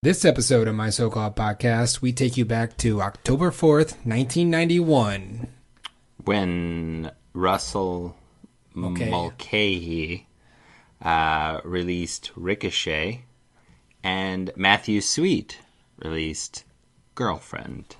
This episode of My So-Called Podcast, we take you back to October 4th, 1991. When Russell Mulcahy released Ricochet and Matthew Sweet released Girlfriend.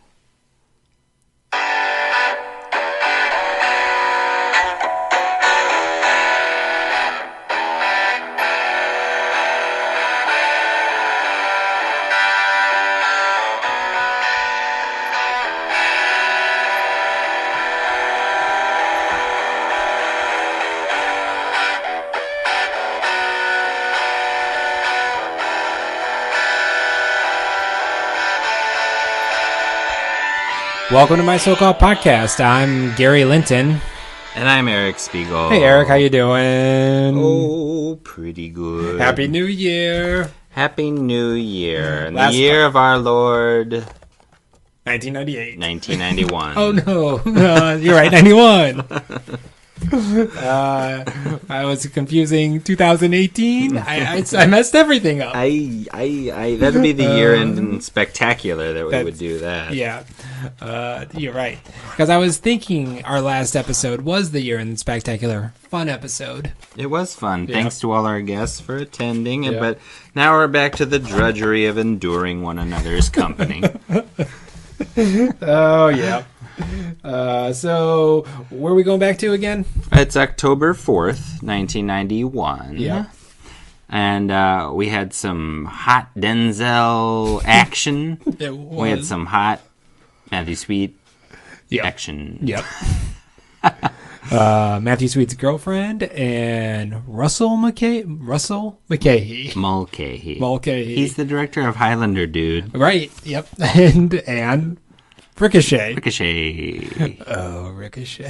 Welcome to My So-Called Podcast. I'm Gary Linton. And I'm Eric Spiegel. Hey, Eric, how you doing? Oh, pretty good. Happy New Year. Happy New Year. And the year of our Lord... 1998. 1991. Oh, no. You're right, 91. I was confusing 2018. I messed everything up. That'd be the year-end spectacular that we would do that. Yeah, you're right. Because I was thinking our last episode was the year-end spectacular. Fun episode. It was fun. Yeah. Thanks to all our guests for attending. Yeah. But now we're back to the drudgery of enduring one another's company. Oh, yeah. So, where are we going back to again? It's October 4th, 1991. Yeah. And we had some hot Denzel action. It was. We had some hot Matthew Sweet action. Yep. Matthew Sweet's girlfriend and Russell Mulcahy. Mulcahy. He's the director of Highlander, dude. Right. Yep. And Ricochet. Oh, Ricochet.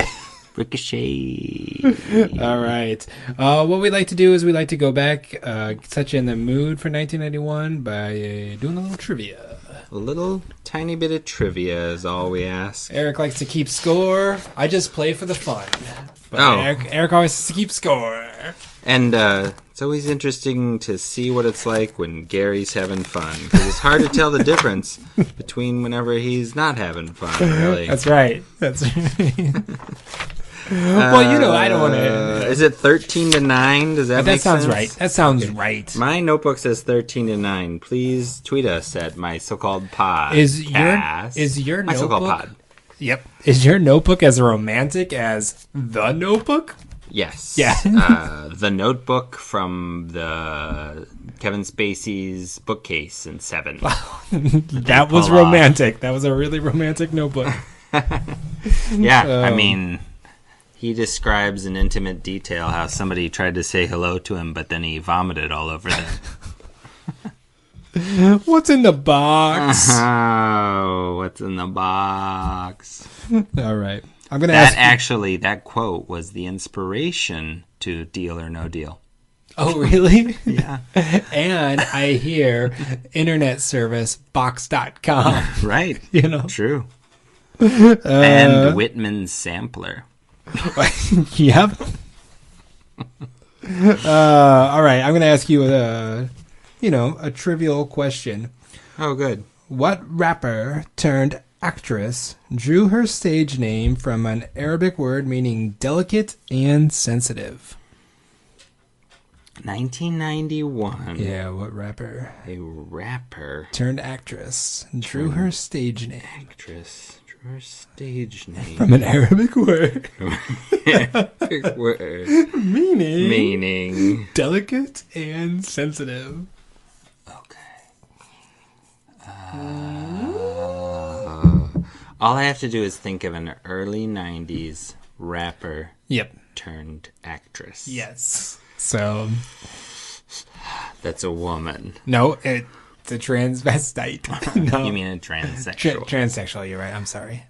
All right. What we like to do is we like to go back, set you in the mood for 1991 by doing a little trivia. A little tiny bit of trivia is all we ask. Eric likes to keep score. I just play for the fun. But Eric always has to keep score. And it's always interesting to see what it's like when Gary's having fun. Because it's hard to tell the difference between whenever he's not having fun, really. That's right. Well, I don't want to... Is it 13-9? Does that make sense? Right. That sounds right. My notebook says 13-9. Please tweet us at My So-Called Pod. Is your My notebook... So-Called Pod. Yep. Is your notebook as romantic as The Notebook? Yes. Yeah. The Notebook from the Kevin Spacey's bookcase in Seven. That was romantic. That was a really romantic notebook. Yeah, I mean... He describes in intimate detail how somebody tried to say hello to him, but then he vomited all over them. What's in the box? Oh, what's in the box? All right. I'm going to ask... Actually, that quote was the inspiration to Deal or No Deal. Oh, really? Yeah. And I hear internet service box.com. Right. True. And Whitman's sampler. Yep. All right. I'm going to ask you a trivial question. Oh, good. What rapper turned actress drew her stage name from an Arabic word meaning delicate and sensitive? 1991. Yeah, what rapper? A rapper turned actress drew her stage name. Actress. Her stage name. From an Arabic word. Arabic word. Meaning. Delicate and sensitive. Okay. All I have to do is think of an early 90s rapper. Yep. Turned actress. Yes. So. That's a woman. No, it's a transvestite. No. You mean a transsexual? Transsexual, you're right. I'm sorry.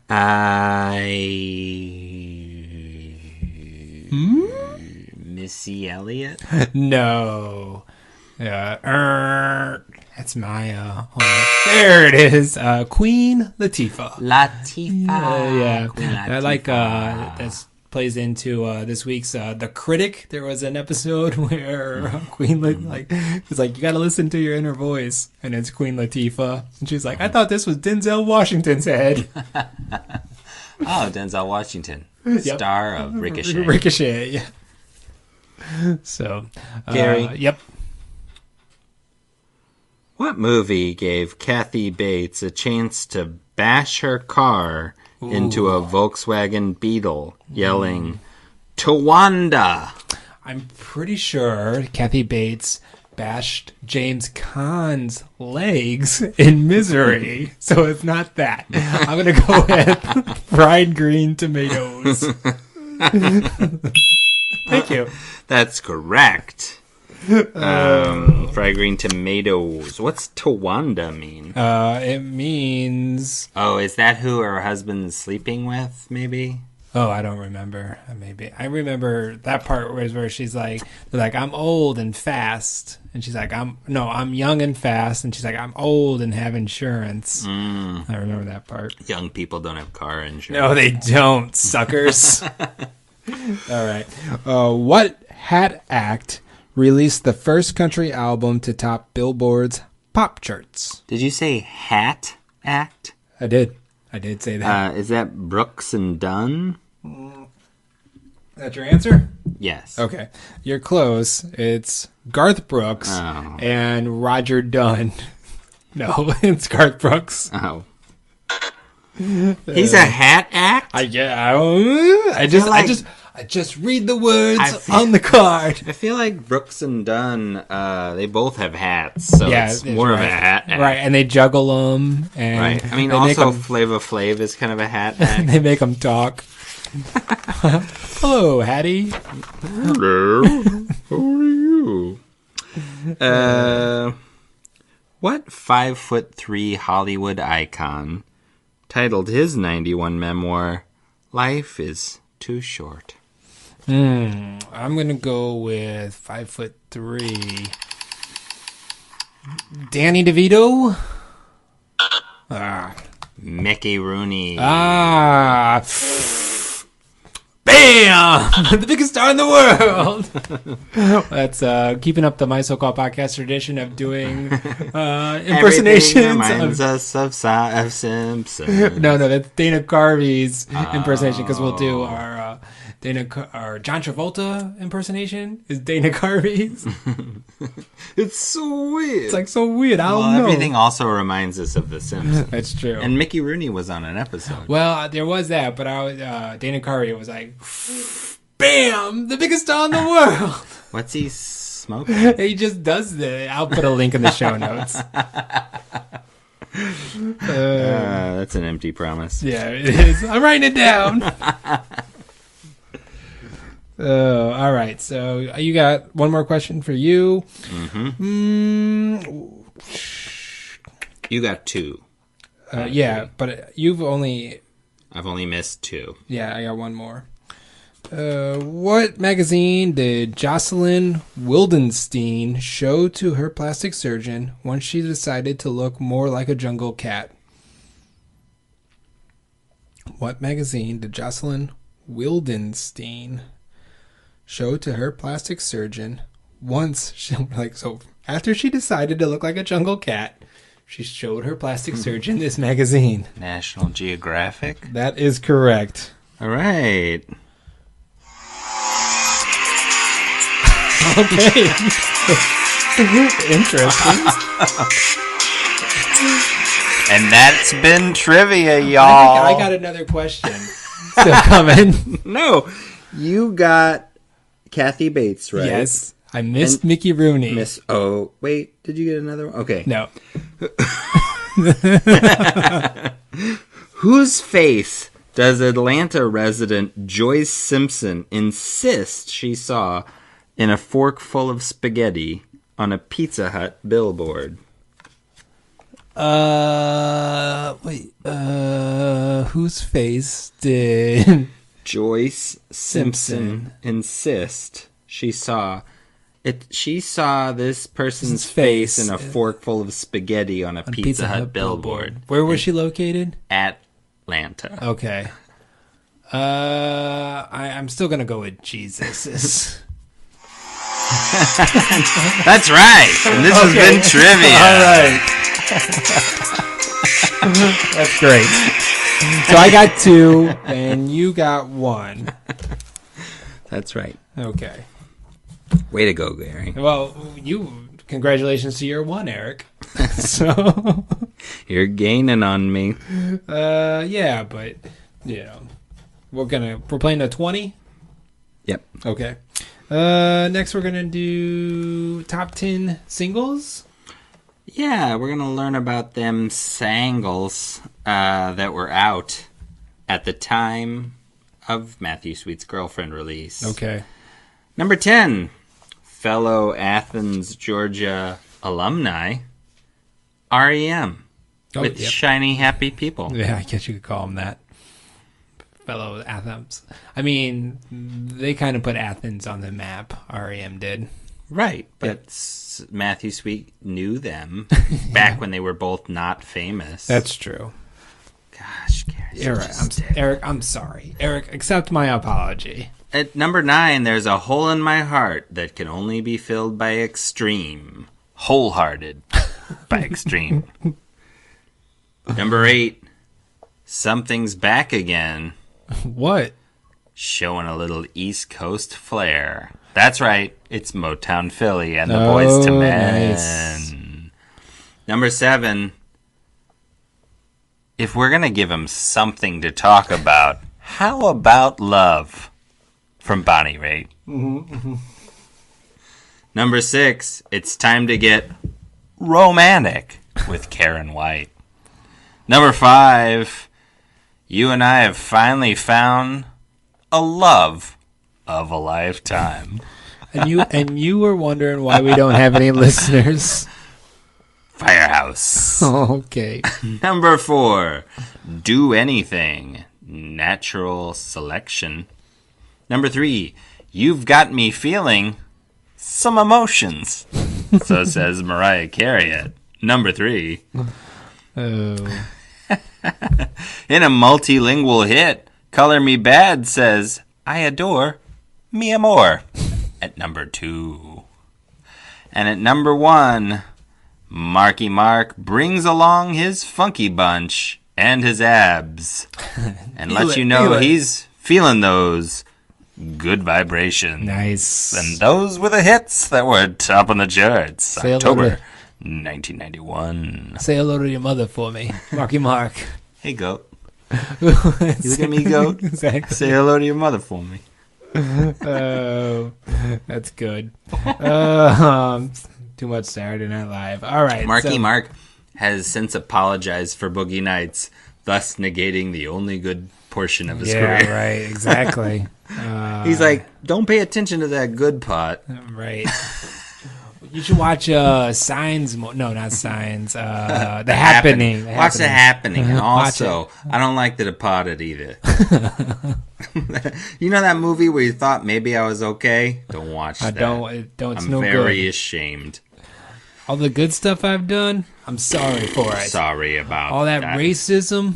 Missy Elliott? No. That's my there it is. Queen Latifah. Yeah. Queen Latifah. I like that's plays into this week's The Critic. There was an episode where Queen was like, you got to listen to your inner voice, and it's Queen Latifah, and she's like, I thought this was Denzel Washington's head. Oh, Denzel Washington, star of Ricochet. Ricochet, yeah. So, Gary. Yep. What movie gave Kathy Bates a chance to bash her car into a Volkswagen Beetle, yelling, Tawanda? I'm pretty sure Kathy Bates bashed James Caan's legs in Misery, so it's not that. I'm going to go with fried green tomatoes. Thank you. That's correct. Fried green tomatoes. What's Tawanda mean? It means... Oh, is that who her husband's sleeping with, maybe? Oh, I don't remember. Maybe. I remember that part where she's like, they're like, I'm old and fast. And she's like, I'm young and fast. And she's like, I'm old and have insurance. I remember that part. Young people don't have car insurance. No, they don't, suckers. All right. What hat act released the first country album to top Billboard's pop charts? Did you say hat act? I did say that. Is that Brooks and Dunn? That's your answer? Yes. Okay. You're close. It's Garth Brooks and Roger Dunn. No, it's Garth Brooks. Oh. He's a hat act? I just read the words on the card. I feel like Brooks and Dunn, they both have hats, so it's more of a hat act. Right, and they juggle them. And right. I mean, also Flava Flav is kind of a hat act. They make them talk. Hello, Hattie. Hello. How are you? What 5'3" Hollywood icon titled his 91 memoir, Life is Too Short? I'm going to go with 5'3". Danny DeVito? Mickey Rooney. Bam! The biggest star in the world. That's keeping up the My So-Called Podcast tradition of doing impersonations. Everything reminds us of Simpson. No, that's Dana Carvey's impersonation, because we'll do our our John Travolta impersonation is Dana Carvey's. It's so weird. It's like so weird. I don't know. Everything also reminds us of The Simpsons. That's true. And Mickey Rooney was on an episode. Well, there was that, but Dana Carvey was like, bam, the biggest star in the world. What's he smoking? He just does that. I'll put a link in the show notes. That's an empty promise. Yeah, it is. I'm writing it down. All right. So you got one more question for you. You got two. Yeah, but I've only missed two. Yeah, I got one more. What magazine did Jocelyn Wildenstein show to her plastic surgeon once she decided to look more like a jungle cat? What magazine did Jocelyn Wildenstein show to her plastic surgeon once after she decided to look like a jungle cat? She showed her plastic surgeon this magazine. National Geographic? That is correct. All right. Okay. Interesting. And that's been trivia, y'all. I got another question still coming. No, you got Kathy Bates, right? Yes. I missed Mickey Rooney. Oh, wait. Did you get another one? Okay. No. Whose face does Atlanta resident Joyce Simpson insist she saw in a fork full of spaghetti on a Pizza Hut billboard? Whose face did Joyce Simpson insist she saw it? She saw this person's face in a fork full of spaghetti on a Pizza Hut billboard. Where was she located? Atlanta. Okay. I'm still gonna go with Jesus. That's right. And this has been trivia. All right. That's great. So I got 2, and you got 1. That's right. Okay. Way to go, Gary. Well, congratulations to your 1, Eric. So You're gaining on me. yeah, but we're playing a 20. Yep. Okay. Next we're gonna do top 10 singles. Yeah, we're gonna learn about them singles that were out at the time of Matthew Sweet's Girlfriend release. Okay. Number 10, fellow Athens, Georgia alumni, REM, with Shiny Happy People. Yeah, I guess you could call them that. Fellow Athens. I mean, they kind of put Athens on the map. REM did. Right, but Matthew Sweet knew them back when they were both not famous. That's true. Gosh, Gary. Eric, I'm sorry. Eric, accept my apology. At number 9, there's a hole in my heart that can only be filled by extreme. Wholehearted by extreme. Number 8, something's back again. What? Showing a little East Coast flair. That's right. It's Motown Philly and the Boys to Men. Nice. Number 7, if we're going to give them something to talk about, how about Love from Bonnie Raitt? Mm-hmm. Number 6, it's time to get romantic with Karen White. Number 5, you and I have finally found a love of a lifetime. And you were wondering why we don't have any listeners. Firehouse. Okay. Number 4, Do Anything, Natural Selection. Number 3, You've Got Me Feeling Some Emotions. So says Mariah Carey at number 3. Oh. In a multilingual hit, Color Me Bad says, I adore mi amor at number 2. And at number 1, Marky Mark brings along his funky bunch and his abs and lets you know he's feeling those good vibrations. Nice. And those were the hits that were top on the charts. October 1991. Say hello to your mother for me, Marky Mark. Hey, goat. You look at me, goat. Exactly. Say hello to your mother for me. Oh, that's good. Too much Saturday Night Live. All right. Marky Mark has since apologized for Boogie Nights, thus negating the only good portion of his career. Yeah, right. Exactly. He's like, don't pay attention to that good part. Right. You should watch Signs. No, not Signs. The Happening. Watch The Happening. And also, I don't like The Departed either. You know that movie where you thought maybe I was okay? Don't watch that. It's I'm no very good. ashamed. All the good stuff I've done, I'm sorry for it. Sorry about all that racism.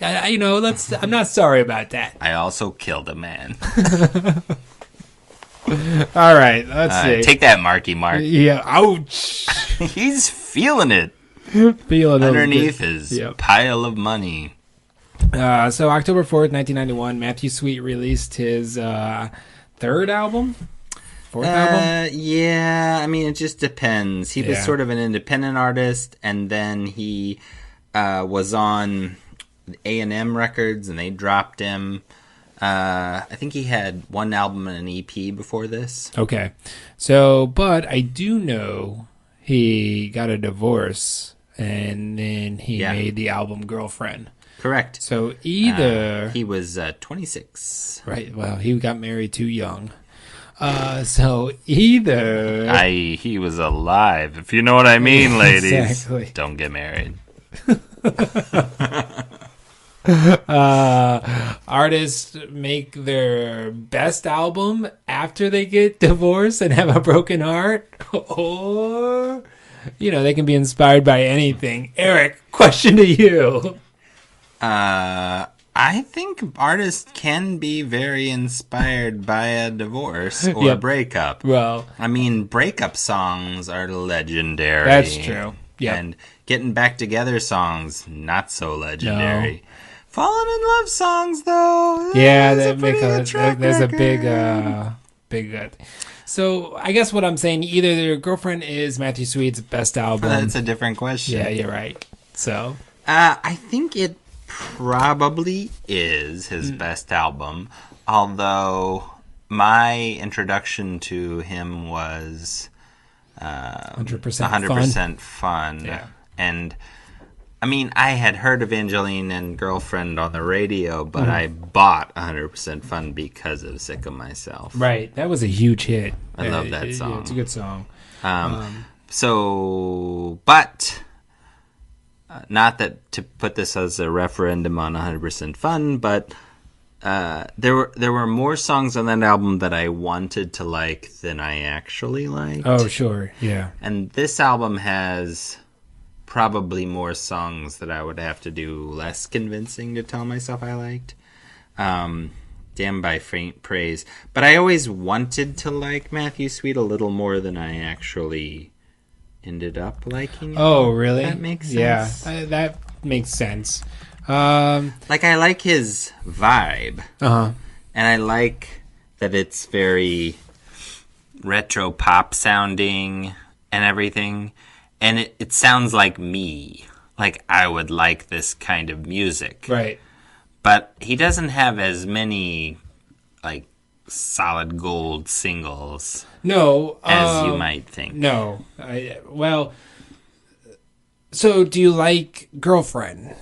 I'm not sorry about that. I also killed a man. All right, let's see. Take that, Marky Mark. Yeah, ouch. He's feeling it. Feeling underneath his pile of money. So October 4th, 1991, Matthew Sweet released his third album? Fourth album? Yeah, I mean, it just depends. He was sort of an independent artist, and then he was on A&M Records, and they dropped him. I think he had one album and an EP before this. Okay. So, but I do know he got a divorce, and then he made the album Girlfriend. Correct. So either... he was 26. Right. Well, he got married too young. So either... He was alive, if you know what I mean, ladies. Exactly. Don't get married. Artists make their best album after they get divorced and have a broken heart, or they can be inspired by anything. Eric, question to you. I I think artists can be very inspired by a divorce or Yep. breakup. Well, I mean, breakup songs are legendary. that's true. Yep. And getting back together songs, not so legendary. Falling in love songs, though. Yeah, there's that make a, track there's a big, record. big. So I guess what I'm saying, either their girlfriend is Matthew Sweet's best album. That's a different question. Yeah, you're right. So I think it probably is his best album, although my introduction to him was 100% fun. Yeah. And I mean, I had heard Evangeline and Girlfriend on the radio, but I bought 100% Fun because of Sick of Myself. right, that was a huge hit. I love that song. Yeah, it's a good song. But not that to put this as a referendum on 100% Fun, but there were more songs on that album that I wanted to like than I actually liked. Oh, sure, yeah. And this album has probably more songs that I would have to do less convincing to tell myself I liked. Damn by Faint Praise. But I always wanted to like Matthew Sweet a little more than I actually ended up liking. Oh, really? That makes sense. Yeah, that makes sense. Like, I like his vibe. Uh-huh. And I like that it's very retro pop sounding and everything. And it sounds like me. Like, I would like this kind of music. Right. But he doesn't have as many, like, solid gold singles No. as you might think. No. So do you like Girlfriend?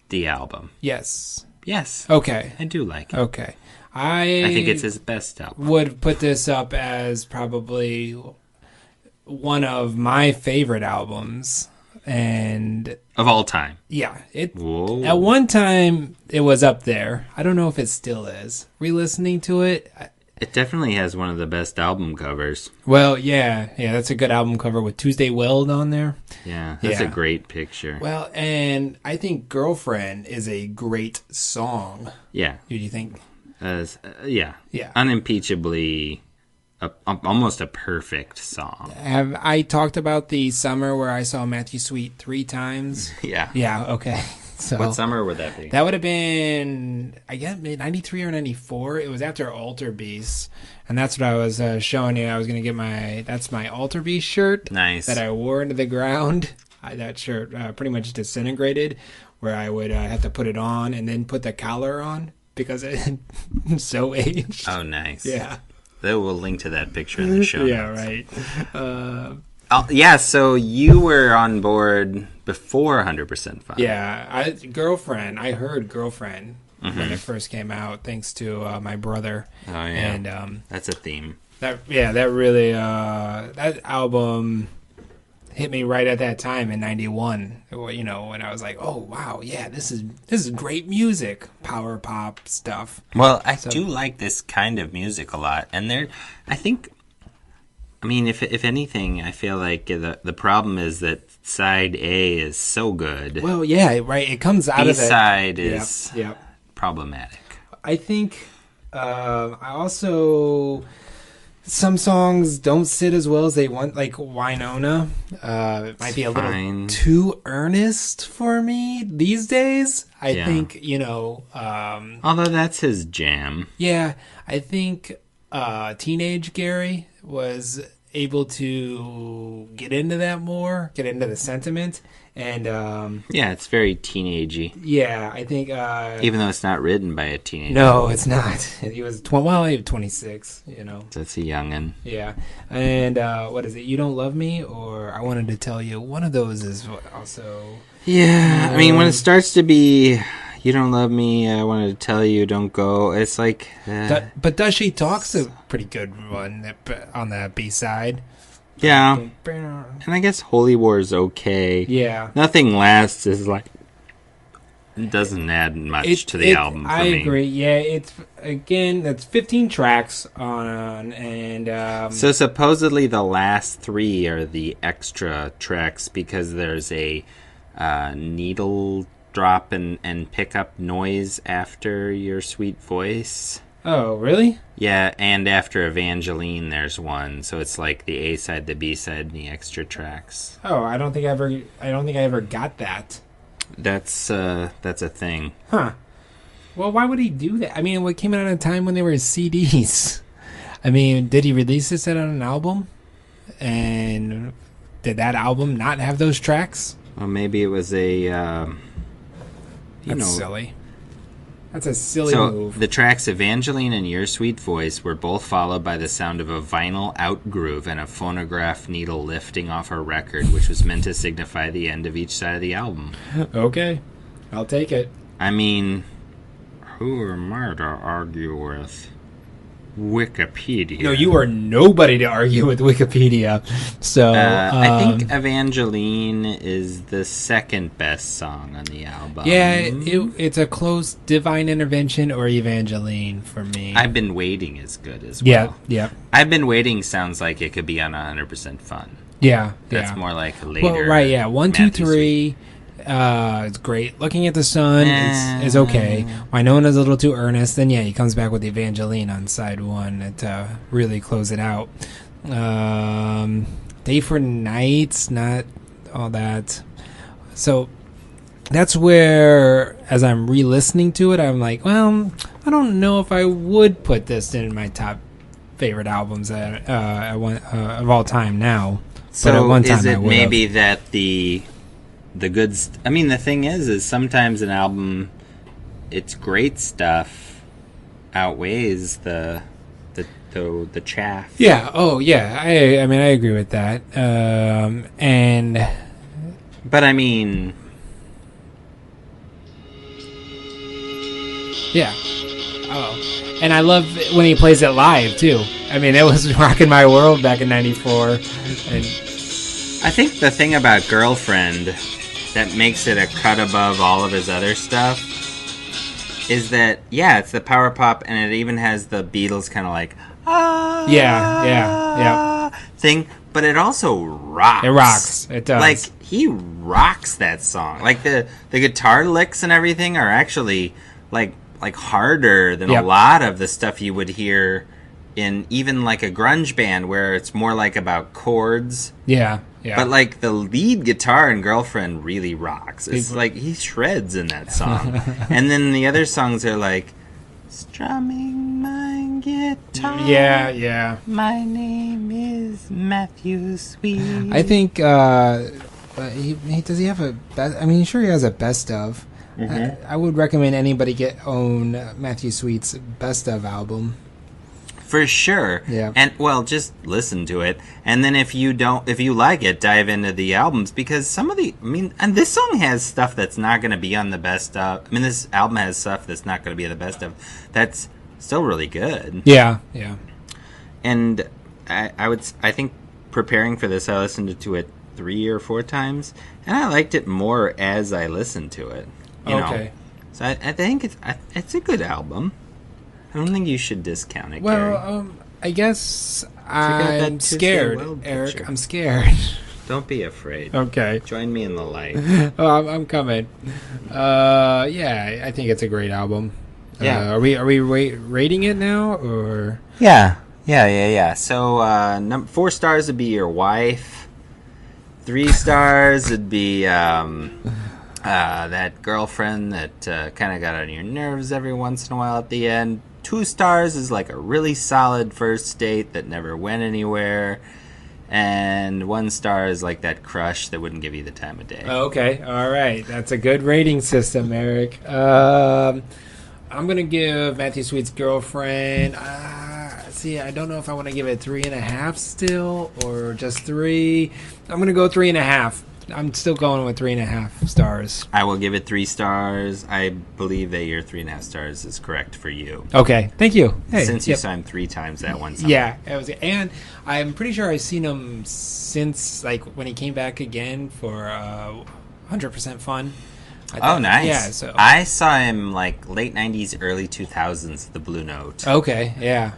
The album. Yes. Yes. Okay. I do like it. Okay. I think it's his best album. Would put this up as probably one of my favorite albums. And Of all time. yeah, Whoa. at one time it was up there. I don't know if it still is. Re-listening to it, It definitely has one of the best album covers. well, yeah, that's a good album cover with Tuesday Weld on there. Yeah, that's Yeah. a great picture. Well, and I think Girlfriend is a great song. Yeah. Do you think? Yeah. Yeah. Unimpeachably, almost a perfect song. Have I talked about the summer where I saw Matthew Sweet 3 times? Yeah. Yeah, okay. So What summer would that be? that would have been, I guess, 93 or 94. It was after Altar Beast. And that's what I was showing you. I was going to get that's my Altar Beast shirt. Nice. That I wore into the ground. That shirt pretty much disintegrated, where I would have to put it on and then put the collar on because it so aged. Oh, nice. Yeah. They will link to that picture in the show. Yeah, notes. right. Yeah, so you were on board before 100% Fun. Yeah, Girlfriend. I heard Girlfriend when it first came out, thanks to my brother. Oh, yeah. And that's a theme. that really that album hit me right at that time in '91. You know, when I was like, oh wow, yeah, this is great music, power pop stuff. Well, I do like this kind of music a lot, and I mean, if anything, I feel like the problem is that side A is so good. Well, yeah, right. It comes out of it. B-side is Yep. problematic. I think I also some songs don't sit as well as they want, like Winona. It might be a little Fine. too earnest for me these days. I Yeah. think, Although that's his jam. yeah, I think Teenage Gary was able to get into that more, get into the sentiment. And Yeah, it's very teenagey. yeah, I think Even though it's not written by a teenager. no, it's not. He was he was 26, That's a youngin'. Yeah. And what is it? You Don't Love Me, or I Wanted to Tell You. One of those is also. Yeah, I mean, when it starts to be, you don't love me, I wanted to tell you, don't go, it's like... But Does She Talk's a pretty good one on the B-side. yeah, and I guess Holy War is okay. Yeah. Nothing Lasts is like... It doesn't add much to the album for I me. agree. Yeah, that's 15 tracks on, and... So supposedly the last 3 are the extra tracks because there's a needle drop and pick up noise after your sweet voice. Oh, really? Yeah, and after Evangeline, there's one. So it's like the A side, the B side, and the extra tracks. Oh, I don't think I ever got that. That's a thing. Huh. Well, why would he do that? I mean, it came out at a time when they were CDs. I mean, did he release this on an album? And did that album not have those tracks? Well, maybe it was a... That's silly. That's a silly move. The tracks Evangeline and Your Sweet Voice were both followed by the sound of a vinyl outgroove and a phonograph needle lifting off a record, which was meant to signify the end of each side of the album. Okay. I'll take it. I mean, who am I to argue with? Wikipedia. No, you are nobody to argue with Wikipedia. So I think Evangeline is the second best song on the album. Yeah, it's a close Divine Intervention or Evangeline for me. I've Been Waiting is good as well. Yeah. I've Been Waiting sounds like it could be on 100% Fun. Yeah. That's more like later. Well, right, yeah. 1, 2, 3. It's great. Looking at the Sun is okay. Winona's a little too earnest. Then, yeah, he comes back with Evangeline on side 1 to really close it out. Day for Nights, not all that. So that's where, as I'm re-listening to it, I'm like, well, I don't know if I would put this in my top favorite albums of all time now. So but at one time is it I would've. maybe that the good I mean, the thing is sometimes an album, its great stuff outweighs the chaff. Yeah. Oh, yeah. I mean, I agree with that. But I mean, yeah. Oh, and I love when he plays it live too. I mean, it was rocking my world back in '94. And I think the thing about Girlfriend that makes it a cut above all of his other stuff is that, yeah, it's the power pop, and it even has the Beatles kind of like, yeah thing, but it also rocks. It rocks. It does. Like, he rocks that song. Like, the guitar licks and everything are actually, like harder than a lot of the stuff you would hear in even, like, a grunge band where it's more, like, about chords. Yeah. But, like, the lead guitar in Girlfriend really rocks. It's like he shreds in that song. And then the other songs are like, strumming my guitar. Yeah. My name is Matthew Sweet. I think, does he have a best? I mean, sure he has a best of. Mm-hmm. I would recommend anybody own Matthew Sweet's best of album. For sure. Yeah. And, well, just listen to it. And then if you like it, dive into the albums. Because and this song has stuff that's not going to be on the best of. I mean, this album has stuff that's not going to be the best of. That's still really good. Yeah. And I think preparing for this, I listened to it 3 or 4 times. And I liked it more as I listened to it. You know? So I think it's a good album. I don't think you should discount it, Gary. Well, I guess I'm scared, Eric. Picture. I'm scared. Don't be afraid. Okay. Join me in the light. Oh, I'm coming. Yeah, I think it's a great album. Yeah. Are we rating it now, or? Yeah. So 4 stars would be your wife. 3 stars would be that girlfriend that kind of got on your nerves every once in a while at the end. 2 stars is like a really solid first date that never went anywhere. And 1 star is like that crush that wouldn't give you the time of day. Okay, all right. That's a good rating system, Eric. I'm going to give Matthew Sweet's Girlfriend... See, I don't know if I want to give it 3.5 still, or just 3. I'm going to go 3.5. I'm still going with 3.5 stars. I will give it 3 stars. I believe that your 3.5 stars is correct for you. Okay, thank you. Hey, Since you saw him 3 times that one summer. Yeah, and I'm pretty sure I've seen him since, like, when he came back again for 100% Fun. Oh, nice. Yeah, so I saw him, like, late 90s, early 2000s, the Blue Note. Okay, yeah.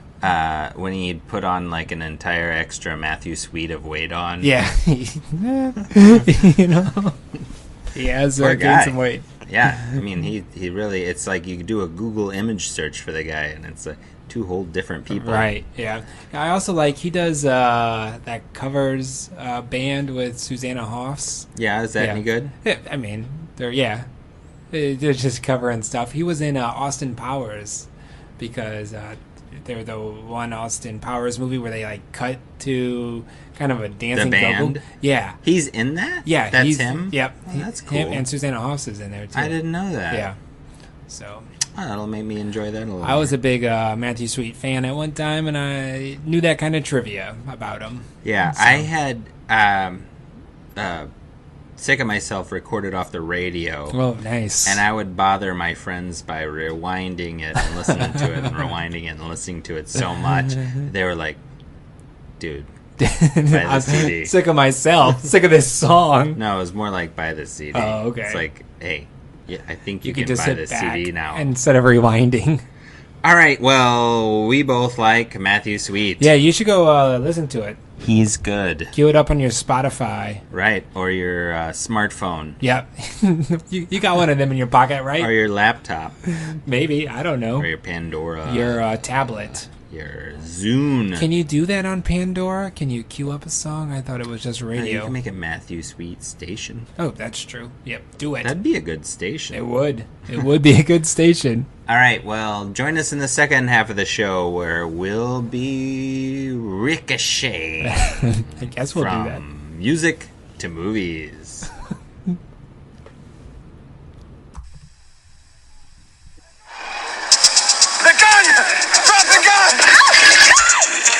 When he'd put on, like, an entire extra Matthew Sweet of weight on. Yeah. You know, he has gained some weight. Yeah, I mean, he really, it's like you do a Google image search for the guy, and it's like two whole different people. Right, yeah. I also like, he does that covers band with Susanna Hoffs. Yeah, is that any good? Yeah, I mean, they're just covering stuff. He was in Austin Powers, because they're the one Austin Powers movie where they like cut to kind of a dancing The band? couple. Yeah. He's in that? Yeah. That's him? Yep. Oh, that's cool. Him and Susanna Hoffs is in there too. I didn't know that. Yeah. So... Oh, that'll make me enjoy that a little I was a big Matthew Sweet fan at one time, and I knew that kind of trivia about him. Yeah, so. I had Sick of Myself recorded off the radio. Oh, nice. And I would bother my friends by rewinding it and listening to it and rewinding it and listening to it so much. They were like, dude, buy the CD. Sick of myself. Sick of this song. No, it was more like, buy the CD. Oh, okay. It's like, hey, yeah, I think you can can just buy sit the back CD now. instead of rewinding. All right, well, we both like Matthew Sweet. Yeah, you should go listen to it. He's good. Cue it up on your Spotify. Right, or your smartphone. Yep. you got one of them in your pocket, right? Or your laptop. Maybe, I don't know. Or your Pandora. Your tablet. Your Zune. Can you do that on Pandora? Can you queue up a song? I thought it was just radio. You can make a Matthew Sweet station. Oh, that's true. Yep, do it. That'd be a good station. It would. It would be a good station. All right, well, join us in the second half of the show where we'll be Ricochet. I guess we'll do that. From music to movies.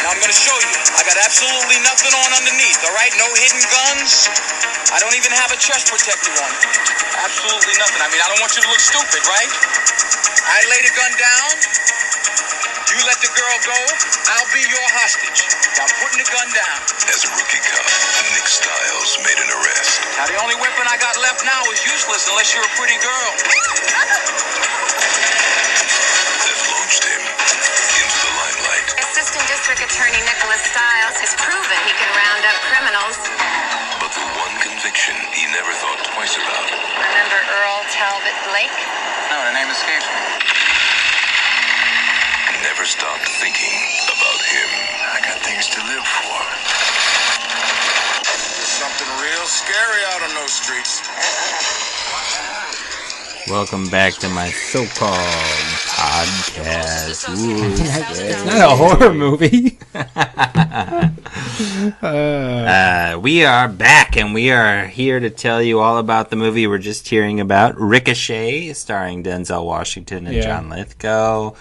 I'm going to show you. I got absolutely nothing on underneath, all right? No hidden guns. I don't even have a chest protector on. Absolutely nothing. I mean, I don't want you to look stupid, right? I lay the gun down. You let the girl go. I'll be your hostage. I'm putting the gun down. As a rookie cop, Nick Stiles made an arrest. Now, the only weapon I got left now is useless unless you're a pretty girl. That launched him into the limelight. Assistant District Attorney Nicholas Stiles has proven he can round up criminals. But the one conviction he never thought twice about. Remember Earl Talbot Blake? No, the name escapes me. Never stopped thinking about him. I got things to live for. There's something real scary out on those streets. Welcome back to my so-called podcast. Ooh, It's not a horror movie. We are back, and we are here to tell you all about the movie we're just hearing about, Ricochet, starring Denzel Washington and John Lithgow.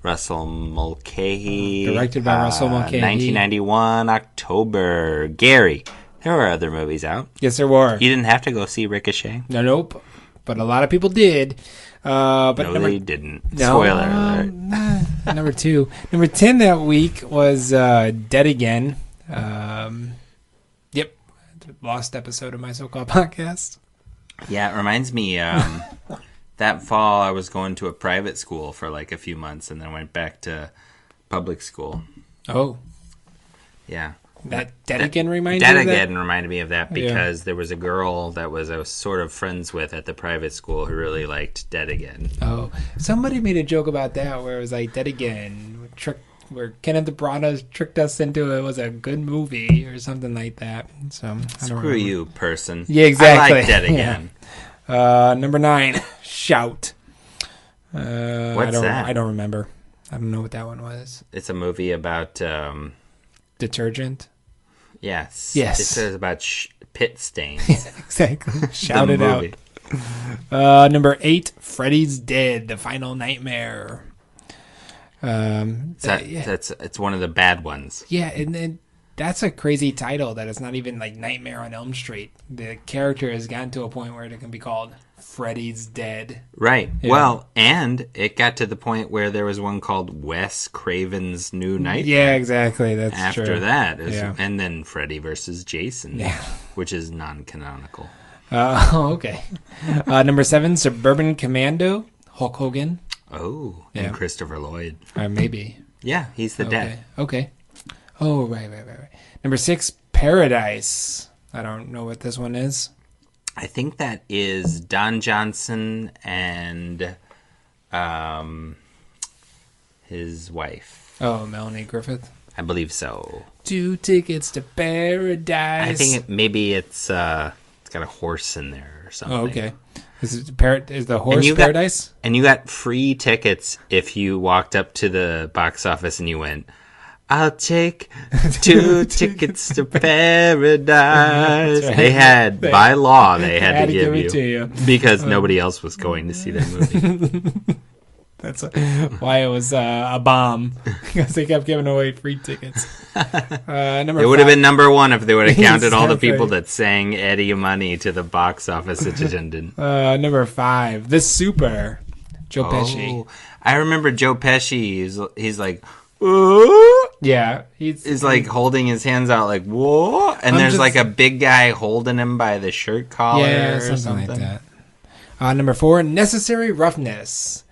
Russell Mulcahy. Directed by Russell Mulcahy. 1991, October. Gary, there were other movies out. Yes, there were. You didn't have to go see Ricochet. Nope. But a lot of people did. But no, they didn't. No, Spoiler alert. Number 2. Number 10 that week was Dead Again. Yep. Lost episode of my so-called podcast. Yeah, it reminds me, that fall I was going to a private school for like a few months and then went back to public school. Oh. Yeah. Dead Again reminded you of that? Dead Again reminded me of that because there was a girl that I was sort of friends with at the private school who really liked Dead Again. Oh. Somebody made a joke about that where it was like Dead Again, where Kenneth Branagh tricked us into it was a good movie or something like that. So I don't Screw remember. you, person. Yeah, exactly. I like Dead Again. Number 9, Shout. What's that? I don't remember. I don't know what that one was. It's a movie about... Detergent? Yes. Yes. It says about pit stains. Exactly. Shout it out. Number 8, Freddy's Dead, The Final Nightmare. It's one of the bad ones. Yeah, and that's a crazy title that it's not even like Nightmare on Elm Street. The character has gotten to a point where it can be called Freddy's Dead. Right. Yeah. Well, and it got to the point where there was one called Wes Craven's New Nightmare. Yeah, exactly. That's After true. that. Yeah. And then Freddy versus Jason, which is non-canonical. Okay. Number 7, Suburban Commando, Hulk Hogan. Oh, Yeah. and Christopher Lloyd. Maybe. Yeah, he's the dad. Okay. Oh, right. Number 6, Paradise. I don't know what this one is. I think that is Don Johnson and his wife. Oh, Melanie Griffith. I believe so. 2 tickets to paradise. I think maybe it's got a horse in there or something. Oh, okay. Is the horse paradise? And you got free tickets if you walked up to the box office and you went, I'll take 2 tickets to paradise. Right. They had, by law, they had to give it to you. Because nobody else was going to see that movie. That's why it was a bomb, because they kept giving away free tickets. It would have been number 1 if they would have counted all the people that sang Eddie Money to the box office attendant. Number 5, The Super, Joe Pesci. I remember Joe Pesci. He's like, whoa. Yeah, he's like holding his hands out like, whoa, and there's like a big guy holding him by the shirt collar or something like that. Number 4, Necessary Roughness.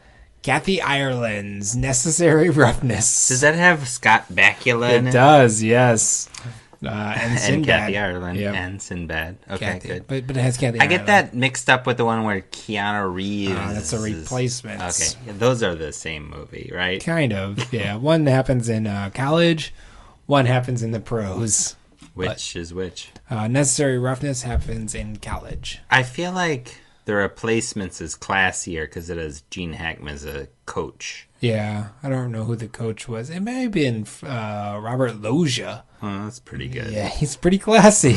Kathy Ireland's Necessary Roughness. Does that have Scott Bakula in it? It does, yes. And Kathy Ireland and Sinbad. Okay, Kathy, good. But it has Kathy I Ireland. get that mixed up with the one where Keanu Reeves. That's a replacement. Okay, those are the same movie, right? Kind of, yeah. One happens in college, one happens in the pros. Which is which? Necessary Roughness happens in college. I feel like the replacements is classier because it has Gene Hackman as a coach. Yeah, I don't know who the coach was. It may have been Robert Loggia. Oh, that's pretty good. Yeah, he's pretty classy.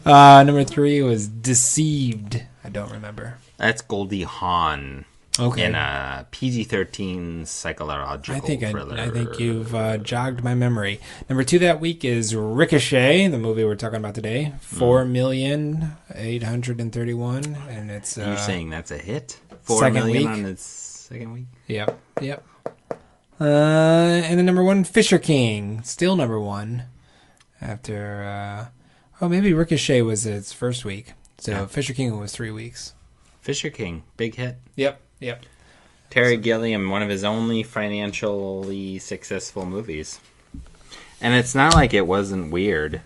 Number 3 was Deceived. I don't remember. That's Goldie Hawn. Okay. In a PG-13 psychological thriller. I think you've jogged my memory. Number 2 that week is Ricochet, the movie we're talking about today. 4,831,000, and it's. You're saying that's a hit? 4 million on its second week. Yep. And then number 1, Fisher King, still number 1. After, maybe Ricochet was its first week. So Fisher King was 3 weeks. Fisher King, big hit. Yep. Terry Gilliam, one of his only financially successful movies. And it's not like it wasn't weird.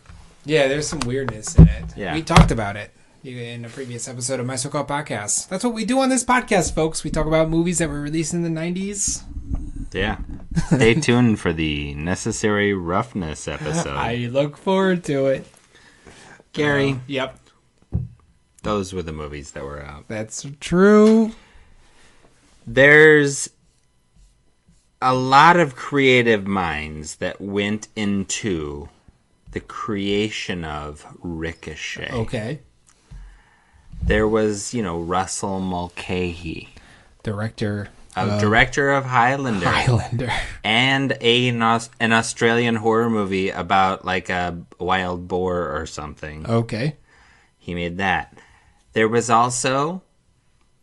Yeah, there's some weirdness in it. Yeah. We talked about it in a previous episode of My So-Called Podcast. That's what we do on this podcast, folks. We talk about movies that were released in the 90s. Yeah. Stay tuned for the Necessary Roughness episode. I look forward to it. Gary. Yep. Those were the movies that were out. That's true. There's a lot of creative minds that went into the creation of Ricochet. Okay. There was, Russell Mulcahy. Director of Highlander. And an Australian horror movie about like a wild boar or something. Okay. He made that. There was also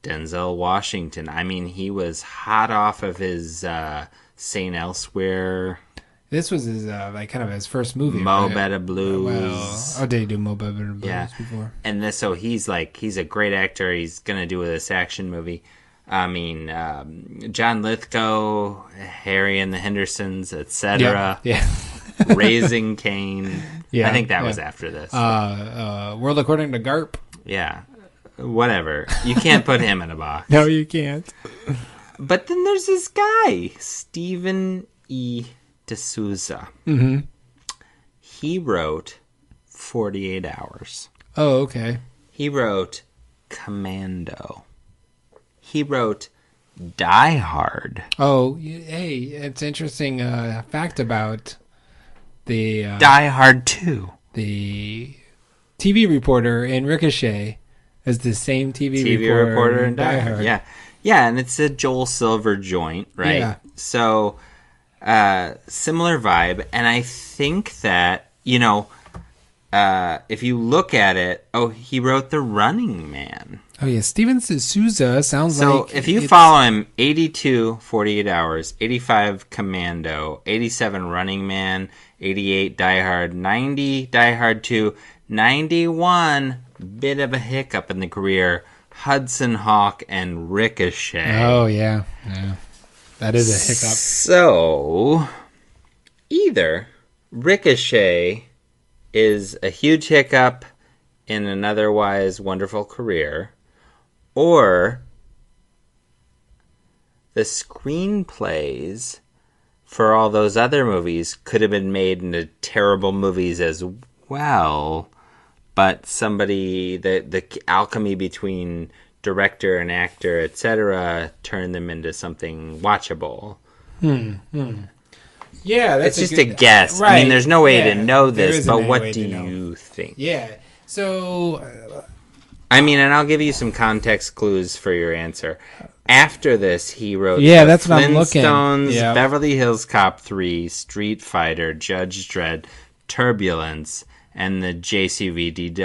Denzel Washington. I mean, he was hot off of his St. Elsewhere. This was his kind of his first movie. Mo right? Better Blues. Did he do Mo Better Blues before? And he's a great actor. He's gonna do this action movie. I mean, John Lithgow, Harry and the Hendersons, etc. Yeah. Raising Cain. Yeah, I think that was after this. World According to Garp. Yeah. Whatever. You can't put him in a box. No, you can't. But then there's this guy, Stephen E. D'Souza. Mm-hmm. He wrote 48 Hours. Oh, okay. He wrote Commando. He wrote Die Hard. Oh, hey, it's interesting fact about the... Die Hard 2. The TV reporter in Ricochet is the same TV reporter in Die Hard. Yeah. Yeah, and it's a Joel Silver joint, right? Yeah. So, similar vibe. And I think that, if you look at it, he wrote The Running Man. Oh, yeah. Steven D'Souza sounds like... So, if you follow him, 82, 48 Hours, 85, Commando, 87, Running Man, 88, Die Hard, 90, Die Hard 2, 91, bit of a hiccup in the career, Hudson Hawk and Ricochet. Oh, yeah. That is a hiccup. So, either Ricochet is a huge hiccup in an otherwise wonderful career, or the screenplays for all those other movies could have been made into terrible movies as well, but somebody, the alchemy between director and actor, etc., turned them into something watchable. Yeah, it's just a guess. Right. I mean, there's no way to know this, but what do you think? Yeah. So, I mean, and I'll give you some context clues for your answer. After this, he wrote that's what I'm looking. Flintstones, Beverly Hills Cop 3, Street Fighter, Judge Dredd, Turbulence, and the JCVD.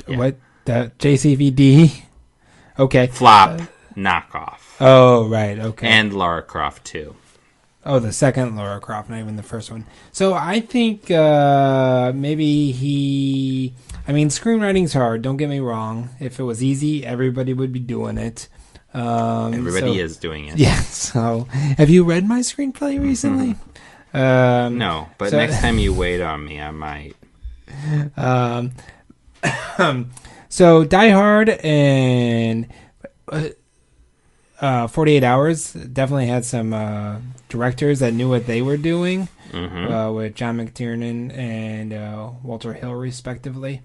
Yeah. What? The JCVD? Okay. Flop knockoff. Oh, right. Okay. And Lara Croft 2. Oh, the second Lara Croft, not even the first one. So I think maybe he... I mean, screenwriting's hard, don't get me wrong. If it was easy, everybody would be doing it. Everybody is doing it. Yeah, so... Have you read my screenplay recently? No, but next time you wait on me, I might. So Die Hard and 48 Hours definitely had some directors that knew what they were doing, with John McTiernan and Walter Hill, respectively.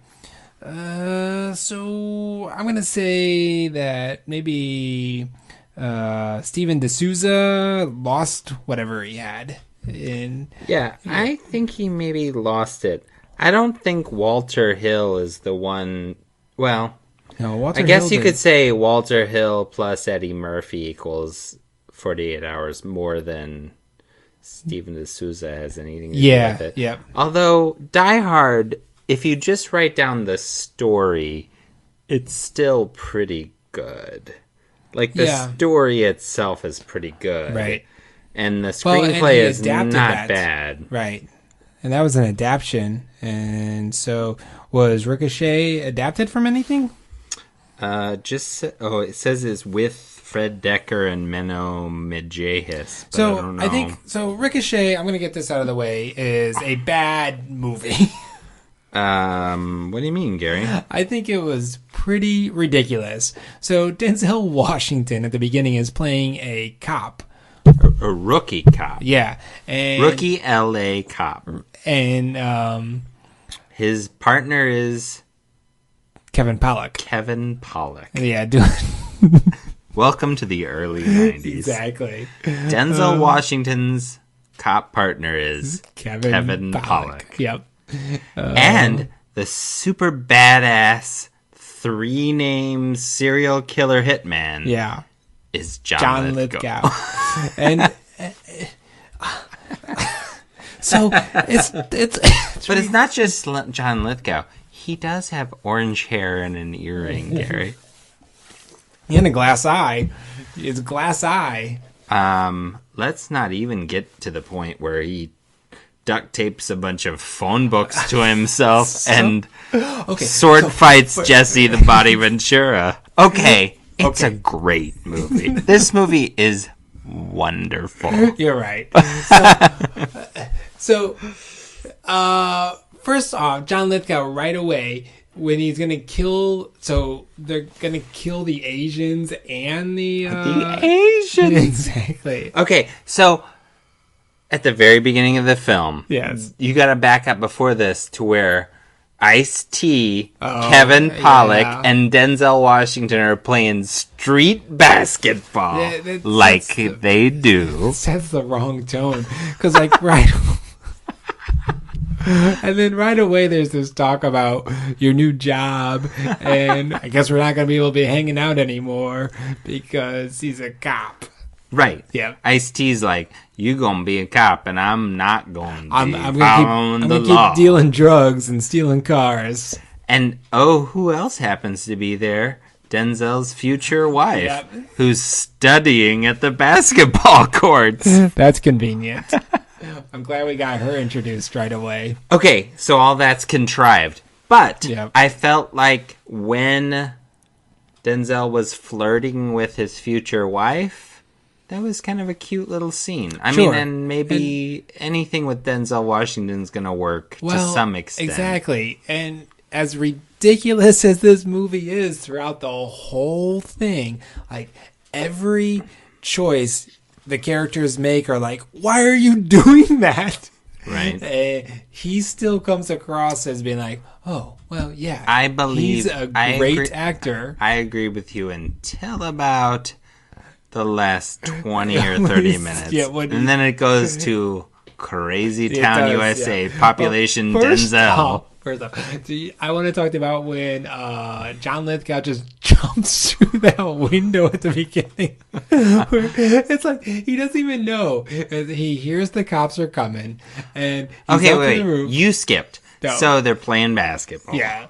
So I'm going to say that maybe Steven D'Souza lost whatever he had. I think he maybe lost it. I don't think Walter Hill is the one. Well, no, I guess you could say Walter Hill plus Eddie Murphy equals 48 Hours more than Steven D'Souza has anything to do with it. Yeah. Although Die Hard, if you just write down the story, it's still pretty good. Like the story itself is pretty good. Right. And the screenplay is not bad. Right. And that was an adaptation. And so, was Ricochet adapted from anything? It says it's with Fred Decker and Menno Midjahis. So I think Ricochet, I'm going to get this out of the way, is a bad movie. What do you mean, Gary? I think it was pretty ridiculous. So Denzel Washington at the beginning is playing a cop. A rookie cop. Yeah. And rookie LA cop. And his partner is Kevin Pollak. Yeah, welcome to the early 90s. Exactly. Denzel Washington's cop partner is Kevin Pollak. Yep. And the super badass 3-name serial killer hitman. Yeah. Is John Lithgow. And so it's but it's not just John Lithgow. He does have orange hair and an earring, Gary. And a glass eye. It's a glass eye. Let's not even get to the point where he duct tapes a bunch of phone books to himself and fights Jesse the Body Ventura. Okay. It's a great movie. This movie is wonderful. You're right. So, first off, John Lithgow right away when he's gonna kill. So they're gonna kill the Asians and the Asians. Exactly. Okay, so at the very beginning of the film, yes, you got to back up before this to where Ice-T, Kevin Pollak, and Denzel Washington are playing street basketball they do. It sets the wrong tone. Because, right... and then right away there's this talk about your new job, and I guess we're not going to be able to be hanging out anymore because he's a cop. Right. Yeah. Ice-T's like, you gonna be a cop, and I'm not going to I'm gonna keep dealing drugs and stealing cars. And, who else happens to be there? Denzel's future wife, who's studying at the basketball courts. That's convenient. I'm glad we got her introduced right away. Okay, so all that's contrived. But I felt like when Denzel was flirting with his future wife, that was kind of a cute little scene. I Sure. mean, and maybe anything with Denzel Washington's going to work to some extent. Exactly. And as ridiculous as this movie is throughout the whole thing, like every choice the characters make are like, why are you doing that? Right. He still comes across as being like, oh, well, yeah. I believe he's a great actor. I agree with you until about the last 20 or 30 minutes. Yeah, and then it goes to Crazy Town, does, USA, yeah. population Well, Denzel. First off, I want to talk about when John Lithgow just jumps through that window at the beginning. It's like he doesn't even know. He hears the cops are coming, and he's Okay, up in wait, the roof. you skipped. No. So they're playing basketball. Yeah,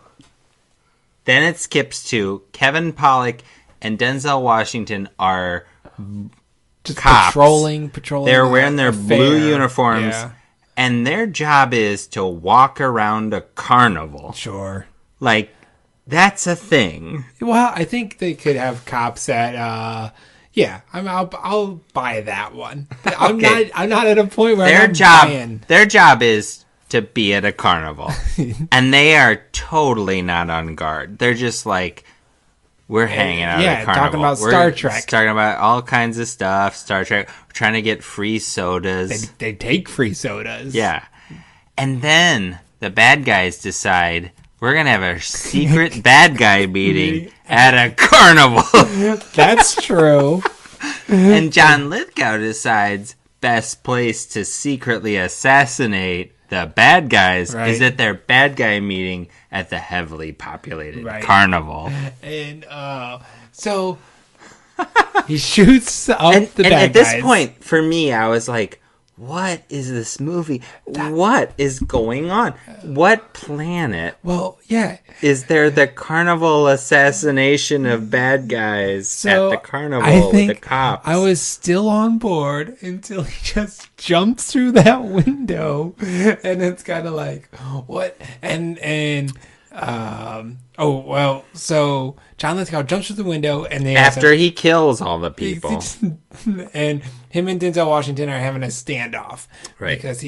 Then it skips to Kevin Pollak and Denzel Washington are just cops. patrolling. They're wearing their affair. blue uniforms, Yeah. and their job is to walk around a carnival. Sure. Like, that's a thing. Well, I think they could have cops that. Yeah, I'll buy that one. I'm not at a point where I'm buying. Their job is to be at a carnival, and they are totally not on guard. They're just like, we're hanging out at a carnival. Talking about We're Star Trek. talking about all kinds of stuff. Star Trek. We're trying to get free sodas. They take free sodas. Yeah, and then the bad guys decide we're gonna have a secret bad guy meeting at a carnival. That's true. And John Lithgow decides best place to secretly assassinate the bad guys is at their bad guy meeting at the heavily populated carnival. And so he shoots up the bad guys. And at this point, for me, I was like, what is this movie? What is going on? What planet is there the carnival assassination of bad guys at the carnival with the cops? I was still on board until he just jumps through that window, and it's kind of like, what? So John Lithgow jumps through the window, and after he kills all the people, and him and Denzel Washington are having a standoff, right? Because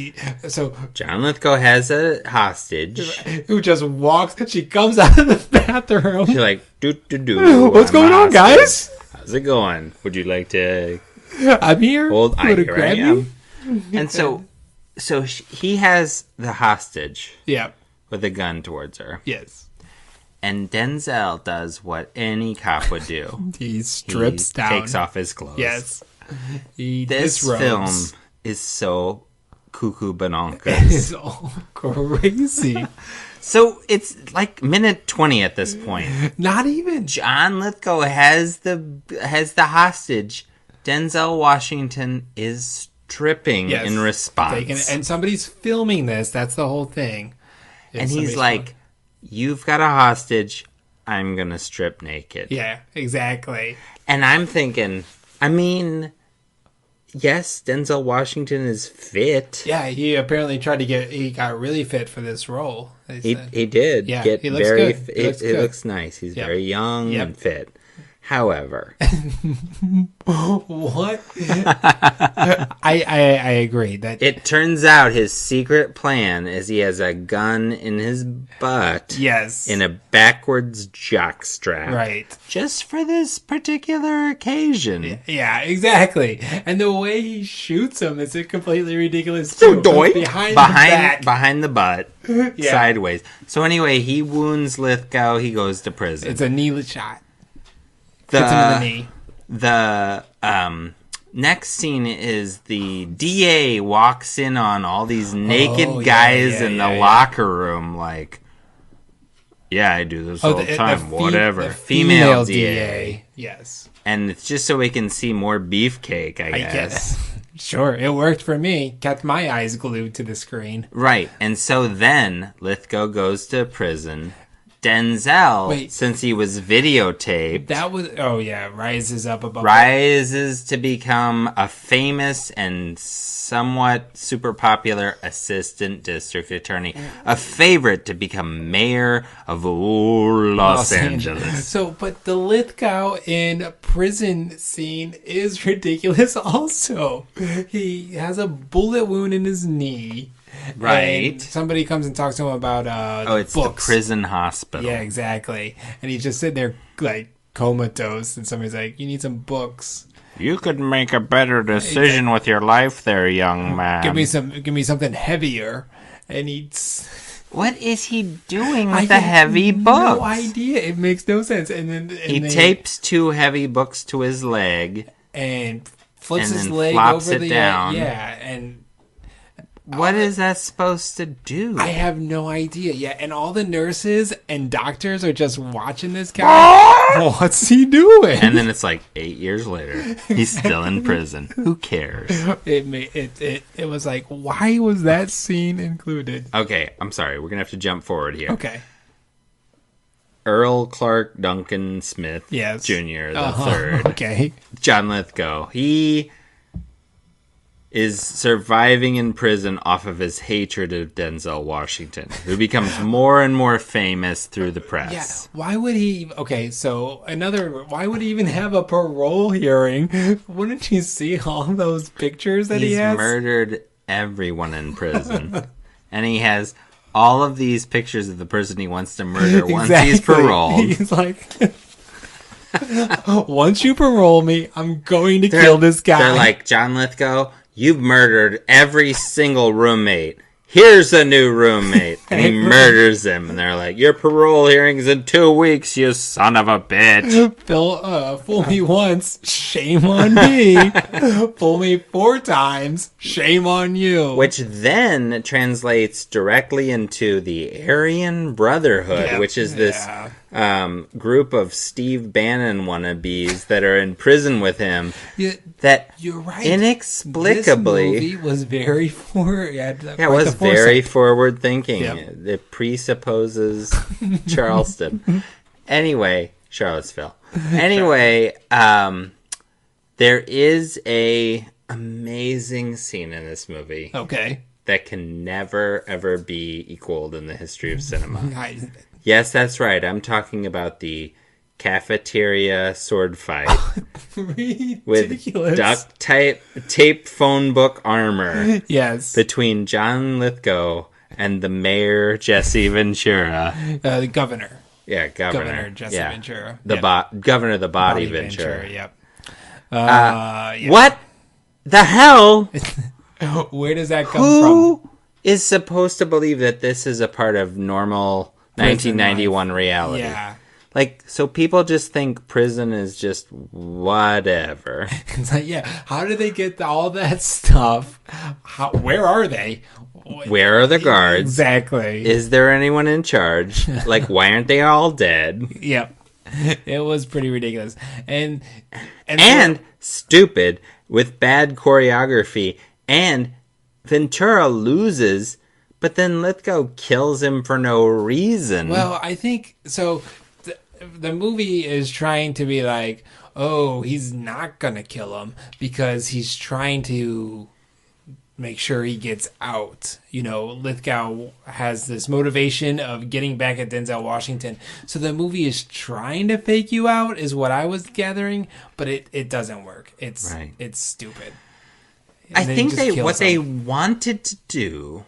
John Lithgow has a hostage who just walks. She comes out of the bathroom. She's like, do. What's going on, guys? How's it going? Would you like to? I'm here. Here I am. And so he has the hostage. Yeah. With a gun towards her. Yes. And Denzel does what any cop would do. He strips down. Takes off his clothes. Yes. This film is so cuckoo bananas. It is all crazy. So it's like minute 20 at this point. Not even. John Lithgow has the hostage. Denzel Washington is stripping in response. And somebody's filming this. That's the whole thing. And he's like, you've got a hostage. I'm going to strip naked. Yeah, exactly. And I'm thinking, I mean, yes, Denzel Washington is fit. Yeah, he apparently he got really fit for this role. He did. Yeah, get he looks very good. It looks nice. He's very young and fit. However, what? I agree that it turns out his secret plan is he has a gun in his butt. Yes, in a backwards jockstrap. Right, just for this particular occasion. Yeah, exactly. And the way he shoots him is completely ridiculous too. Behind the butt, sideways. So anyway, he wounds Lithgow. He goes to prison. It's a knee shot. Hits him in the knee. The next scene is the DA walks in on all these naked guys in the locker room. Like, yeah, I do this all the time. Whatever. The female DA. Yes. And it's just so we can see more beefcake, I guess. Sure, it worked for me. Kept my eyes glued to the screen. Right. And so then Lithgow goes to prison. Denzel, since he was videotaped, That was rises up above. Rises to become a famous and somewhat super popular assistant district attorney, a favorite to become mayor of Los Angeles. So, but the Lithgow in prison scene is ridiculous also. He has a bullet wound in his knee. Right. And somebody comes and talks to him about it's books. the prison hospital. Yeah, exactly. And he's just sitting there like comatose, and somebody's like, "You need some books. You could make a better decision with your life there, young man. Give me something heavier." And he's... What is he doing with the heavy books? No idea. It makes no sense. And then he tapes 2 heavy books to his leg and flips and his then leg flops over it the down. and what is that supposed to do? I have no idea. Yeah, and all the nurses and doctors are just watching this guy. What's he doing? And then it's like 8 years later, he's still in prison. Who cares? It was like, why was that scene included? Okay, I'm sorry. We're gonna have to jump forward here. Okay. Earl Clark Duncan Smith Jr. the third. Okay. John Lithgow. He is surviving in prison off of his hatred of Denzel Washington, who becomes more and more famous through the press. Yeah. Why would he... Okay, so why would he even have a parole hearing? Wouldn't you see all those pictures that he has? He's murdered everyone in prison. And he has all of these pictures of the person he wants to murder once he's paroled. He's like... Once you parole me, I'm going to kill this guy. They're like, John Lithgow, you've murdered every single roommate. Here's a new roommate. And he murders him. And they're like, your parole hearing's in 2 weeks, you son of a bitch. Fool me once, shame on me. Fool me 4 times, shame on you. Which then translates directly into the Aryan Brotherhood, which is this group of Steve Bannon wannabes that are in prison with him. That you're right. Inexplicably, this movie was very forward. It was very forward thinking. Yep. It presupposes Charleston. Anyway, Charlottesville. Anyway, there is a amazing scene in this movie. Okay. That can never ever be equaled in the history of cinema. Yes, that's right. I'm talking about the cafeteria sword fight with duct tape phone book armor. Yes, between John Lithgow and the mayor Jesse Ventura, the governor. Yeah, Governor Jesse Ventura. Governor the Body Ventura. Yep. What the hell? Where does that come from? Who is supposed to believe that this is a part of normal 1991 reality? Yeah. Like, so people just think prison is just whatever. It's like, yeah, how do they get all that stuff? Where are they? Where are the guards? Exactly. Is there anyone in charge? Like, why aren't they all dead? Yep. It was pretty ridiculous. And stupid with bad choreography. And Ventura loses, but then Lithgow kills him for no reason. Well, I think so. The movie is trying to be like, oh, he's not gonna kill him because he's trying to make sure he gets out. You know, Lithgow has this motivation of getting back at Denzel Washington. So the movie is trying to fake you out, is what I was gathering, but it doesn't work. It's stupid. I think what they wanted to do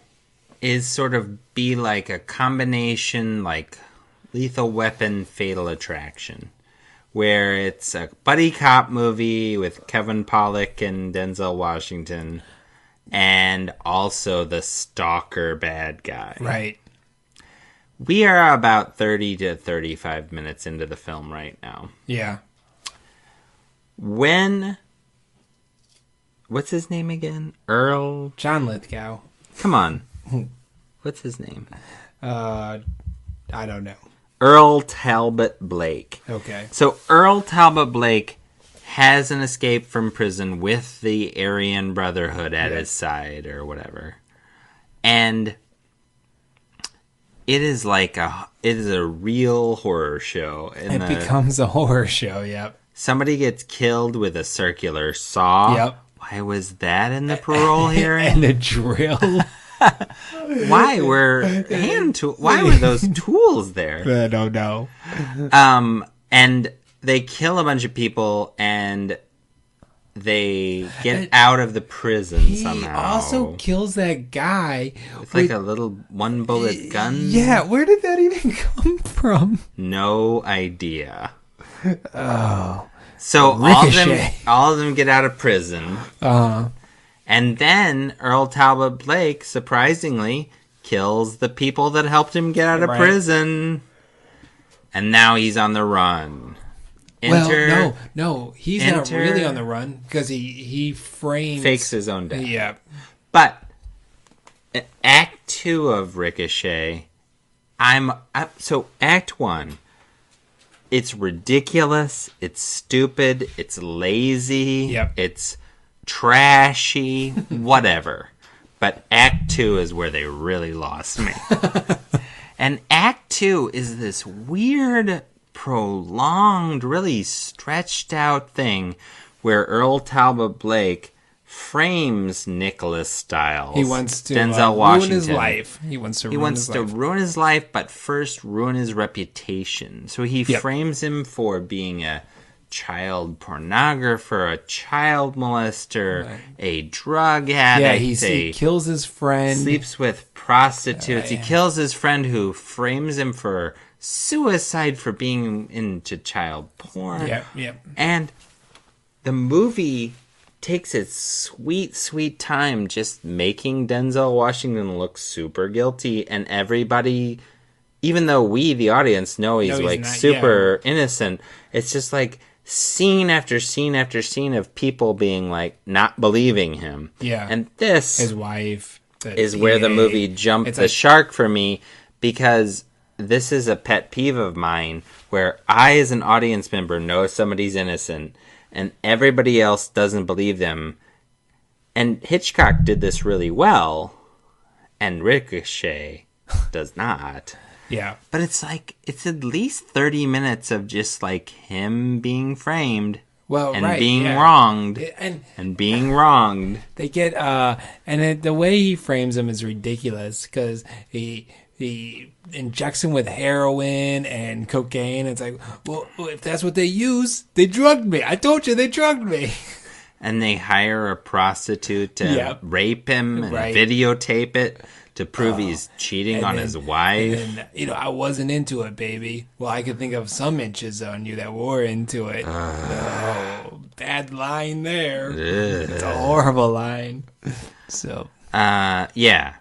is sort of be like a combination, like Lethal Weapon, Fatal Attraction, where it's a buddy cop movie with Kevin Pollak and Denzel Washington, and also the stalker bad guy. Right. We are about 30 to 35 minutes into the film right now. Yeah. What's his name again? Earl? John Lithgow. Come on. What's his name? I don't know. Earl Talbot Blake. Okay. So Earl Talbot Blake has an escape from prison with the Aryan Brotherhood at his side or whatever. And it is a real horror show. It becomes a horror show, yep. Somebody gets killed with a circular saw. Yep. Why was that in the parole hearing? And a drill. Why were those tools there? I don't know. And they kill a bunch of people, and they get out of the prison somehow. He also kills that guy with like a little one bullet gun. Yeah, where did that even come from? No idea. Oh. So Ricochet. all of them get out of prison. And then Earl Talbot Blake, surprisingly, kills the people that helped him get out of prison. And now he's on the run. No, he's not really on the run because he fakes his own death. Yeah. But Act 2 of Ricochet, so Act 1, it's ridiculous, it's stupid, it's lazy, it's trashy, whatever. But Act 2 is where they really lost me. And Act 2 is this weird, prolonged, really stretched out thing where Earl Talbot Blake frames Nicholas Stiles. He wants to Denzel ruin his life. He wants to ruin his life, but first ruin his reputation. So he frames him for being a child pornographer, a child molester, a drug addict. Yeah, he kills his friend. Sleeps with prostitutes. He kills his friend who frames him for suicide for being into child porn. Yep. And the movie takes its sweet, sweet time just making Denzel Washington look super guilty, and everybody, even though we, the audience, know he's like not, super innocent, it's just like scene after scene after scene of people being like not believing him. Yeah. And this his wife is where the movie jumped the shark for me, because this is a pet peeve of mine where I, as an audience member, know somebody's innocent and everybody else doesn't believe them. And Hitchcock did this really well, and Ricochet does not. Yeah. But it's like, it's at least 30 minutes of just like him being framed and being wronged and being wronged. They get, and the way he frames him is ridiculous because he injects him with heroin and cocaine. It's like, well, if that's what they use, they drugged me. I told you they drugged me. And they hire a prostitute to rape him and videotape it to prove he's cheating on his wife. And then, I wasn't into it, baby. Well, I could think of some inches on you that were into it. Bad line there. It's a horrible line. So. Yeah.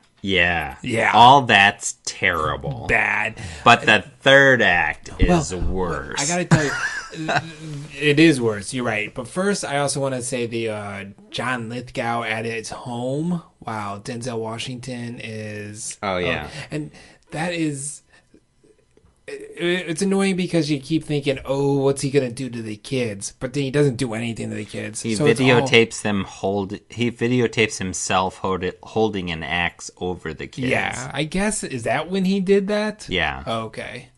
All that's terrible. Bad. But the third act is worse. I gotta tell you, it is worse. You're right. But first, I also want to say the John Lithgow at its home. Wow, Denzel Washington is. Oh yeah, and that is. It's annoying because you keep thinking, oh, what's he gonna do to the kids? But then he doesn't do anything to the kids. He videotapes He videotapes himself holding an axe over the kids. Yeah, I guess, is that when he did that? Yeah. Okay.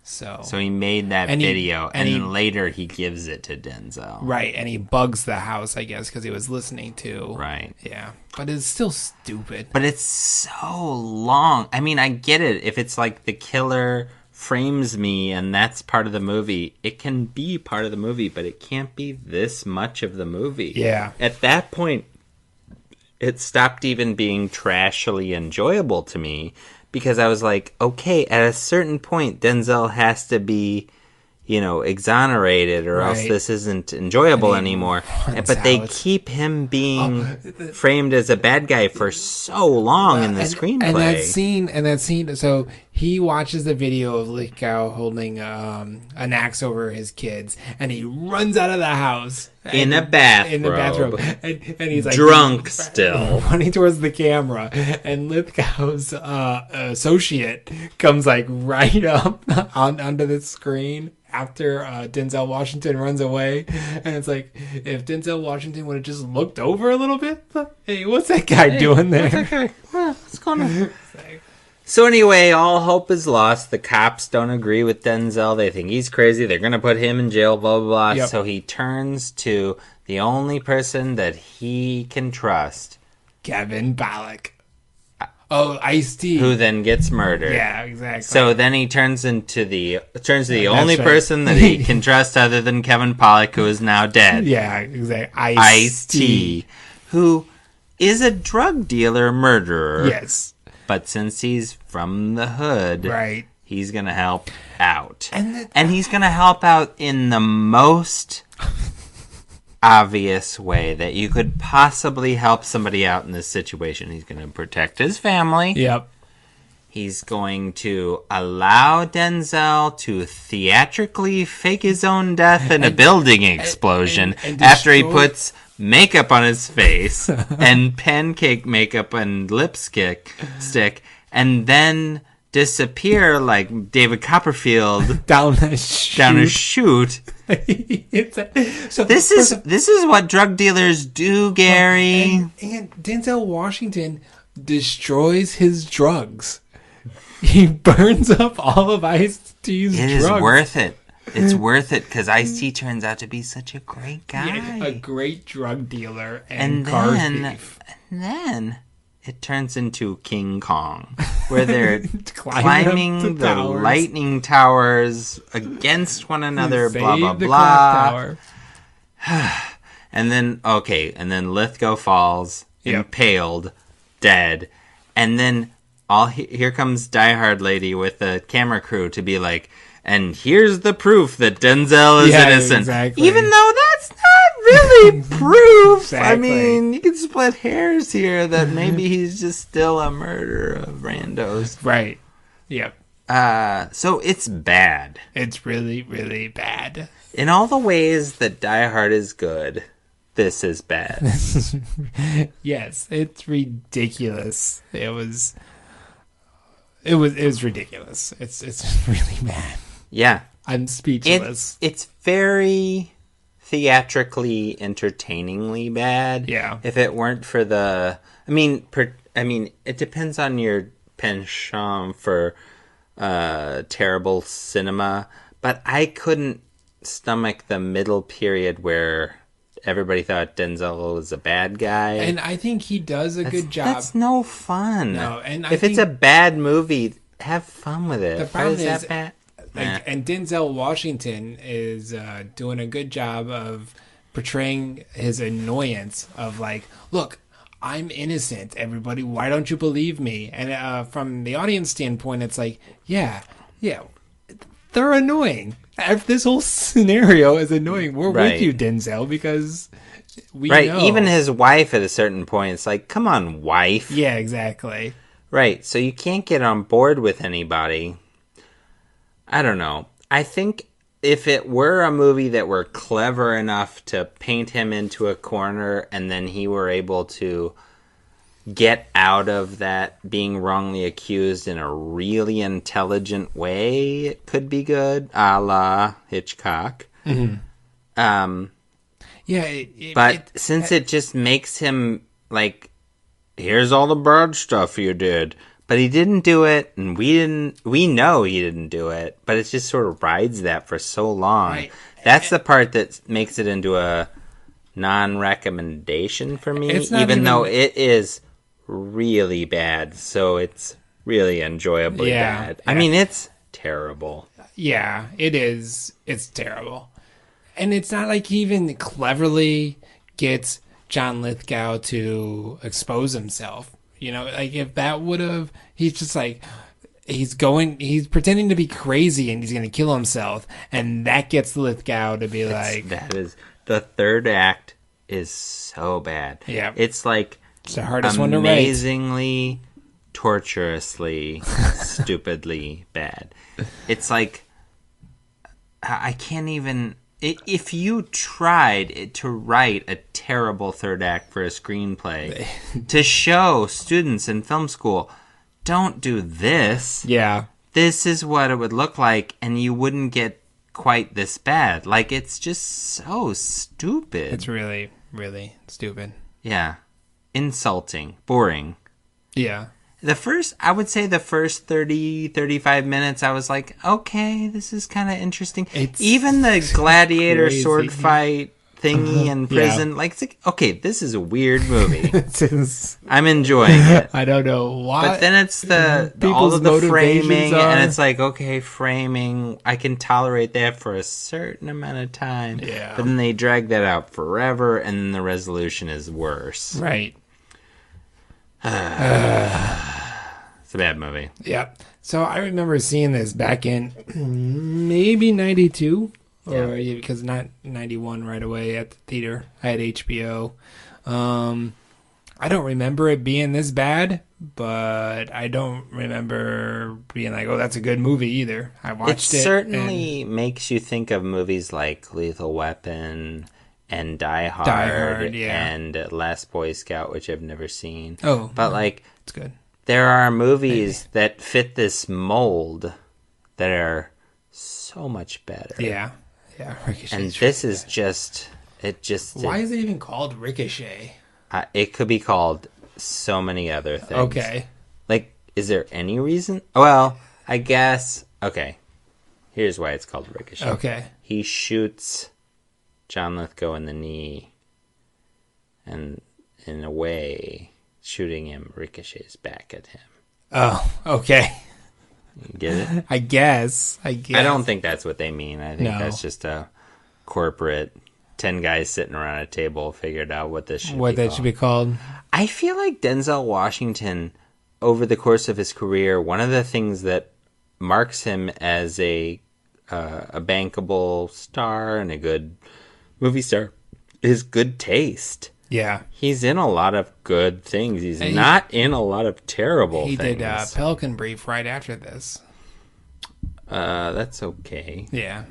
So he made that video, and then later he gives it to Denzel. Right, and he bugs the house, I guess, because he was listening to. Right. Yeah, but it's still stupid. But it's so long. I mean, I get it. If it's like the killer frames me and that's part of the movie, it can be part of the movie, but it can't be this much of the movie. Yeah. At that point, it stopped even being trashily enjoyable to me, because I was like, okay, at a certain point, Denzel has to be, exonerated, or else this isn't enjoyable anymore. But they keep him being framed as a bad guy for so long in the screenplay. And that scene, so he watches the video of Lithgow holding an axe over his kids, and he runs out of the house. In a bathrobe. And he's like drunk still. Running towards the camera. And Lithgow's associate comes like right up onto the screen after Denzel Washington runs away. And it's like, if Denzel Washington would have just looked over a little bit, hey, what's that guy doing there? What's that guy? What's going on? So anyway, all hope is lost. The cops don't agree with Denzel. They think he's crazy. They're going to put him in jail, blah, blah, blah. Yep. So he turns to the only person that he can trust. Kevin Pollak. Oh, Ice-T. Who then gets murdered. Yeah, exactly. So then he turns to the That's only right. person that he can trust other than Kevin Pollak, who is now dead. Yeah, exactly. Ice-T, who is a drug dealer murderer. Yes. But since he's from the hood, Right. he's going to help out. And he's going to help out in the most obvious way that you could possibly help somebody out in this situation. He's going to protect his family. Yep. He's going to allow Denzel to theatrically fake his own death in a building explosion and after he destroy- puts makeup on his face and pancake makeup and lipstick stick, and then disappear like David Copperfield down a chute. So This is what drug dealers do, Gary. and Denzel Washington destroys his drugs. He burns up all of Ice-T's It drugs. is worth it. It's worth it because Ice-T turns out to be such a great guy. Yeah, a great drug dealer and, And car then, thief. and then it turns into King Kong, where they're Climbing up climbing the the towers. lightning towers against one another, Save blah, blah, the blah. clock tower. And then Lithgow falls, Yep. impaled, dead. And then here comes Die Hard Lady with the camera crew to be like, and here's the proof that Denzel is Yeah, innocent. exactly. Even though that's not really proof. Exactly. I mean, you can split hairs here that maybe he's just still a murderer of randos. Right. Yep. So it's bad. It's really, really bad. In all the ways that Die Hard is good, this is bad. Yes, it's ridiculous. It was ridiculous. It's really bad. Yeah. I'm speechless. It's very theatrically, entertainingly bad. Yeah. If it weren't for the, I mean, it depends on your penchant for terrible cinema, but I couldn't stomach the middle period where everybody thought Denzel was a bad guy. And I think he does a good job. That's no fun. No, and I if it's think- a bad movie, have fun with it. The Why problem is that is, bad? Nah. and Denzel Washington is doing a good job of portraying his annoyance of like, look, I'm innocent, everybody. Why don't you believe me? And from the audience standpoint, it's like, yeah, they're annoying. This whole scenario is annoying. We're Right. with you, Denzel, because we Right, know. even his wife at a certain point, it's like, come on, wife. Yeah, exactly. Right, so you can't get on board with anybody. I don't know. I think if it were a movie that were clever enough to paint him into a corner and then he were able to get out of that being wrongly accused in a really intelligent way, it could be good, a la Hitchcock. Yeah, But since it just makes him like, here's all the bad stuff you did, but he didn't do it, and we know he didn't do it, but it just sort of rides that for so long. Right. That's the part that makes it into a non-recommendation for me, It's not even though even- it is really bad, so it's really enjoyably Yeah, bad. I yeah. mean, it's terrible. Yeah, it is. It's terrible. And it's not like he even cleverly gets John Lithgow to expose himself. You know, like if that would have, he's just like, he's pretending to be crazy and he's going to kill himself. And that gets Lithgow to be like, That is, the third act is so bad. Yeah. It's like it's the hardest one to write. amazingly, torturously, stupidly bad. It's like, I can't even, if you tried to write a terrible third act for a screenplay to show students in film school, don't do this. yeah, This is what it would look like, and you wouldn't get quite this bad. Like, it's just so stupid. it's really, really stupid. Yeah. Insulting. Boring. Yeah. I would say the first 30, 35 minutes, I was like, okay, this is kind of interesting. Even the gladiator crazy. sword fight thingy in prison, it's like, okay, this is a weird movie. I'm enjoying it. I don't know why. But then it's all People's of the motivations framing, are- and it's like, okay, framing, I can tolerate that for a certain amount of time. Yeah. But then they drag that out forever, and then the resolution is worse. Right. It's a bad movie. Yep. So I remember seeing this back in maybe 92 or because not 91 right away at the theater. I had HBO. I don't remember it being this bad, but I don't remember being like, oh, that's a good movie either. I watched it. It certainly makes you think of movies like Lethal Weapon and Die Hard, and Last Boy Scout, which I've never seen. Oh. But it's good. there are movies that fit this mold that are so much better. Yeah. Yeah. Ricochet. And this is just... Why is it even called Ricochet? It could be called so many other things. Okay. Is there any reason? Well, I guess... Okay. Here's why it's called Ricochet. Okay. He shoots John Lithgow in the knee, and in a way, shooting him ricochets back at him. Oh, okay. You get it? I guess. I don't think that's what they mean. I think No. that's just a corporate 10 guys sitting around a table figured out what this should be What that called. should be called. I feel like Denzel Washington, over the course of his career, one of the things that marks him as a bankable star and a good movie star is good taste. Yeah. He's in a lot of good things. He's not in a lot of terrible He things. did Pelican Brief right after this. That's okay. Yeah.